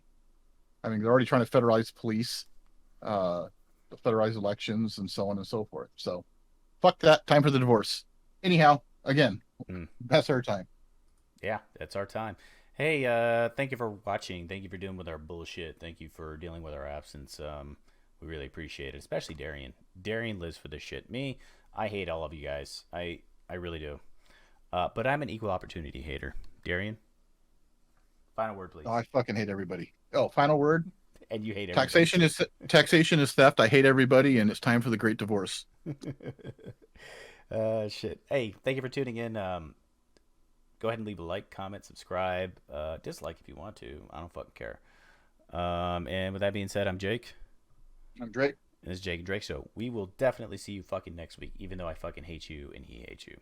I mean, they're already trying to federalize police. federalized elections and so on and so forth. So fuck that. Time for the divorce. Anyhow, again, that's our time. Yeah, that's our time. Hey, thank you for watching. Thank you for dealing with our bullshit. Thank you for dealing with our absence. We really appreciate it, especially Darian. Darian lives for this shit. Me, I hate all of you guys. I really do. But I'm an equal opportunity hater. Darian, final word, please. Oh, I fucking hate everybody. Oh, final word. And you hate everybody Taxation too. is taxation is theft. I hate everybody, and it's time for the great divorce. Shit. Hey, thank you for tuning in. Go ahead and leave a like, comment, subscribe, dislike if you want to. I don't fucking care. And with that being said, I'm Jake. I'm Drake. And this is Jake and Drake. So we will definitely see you fucking next week, even though I fucking hate you and he hates you.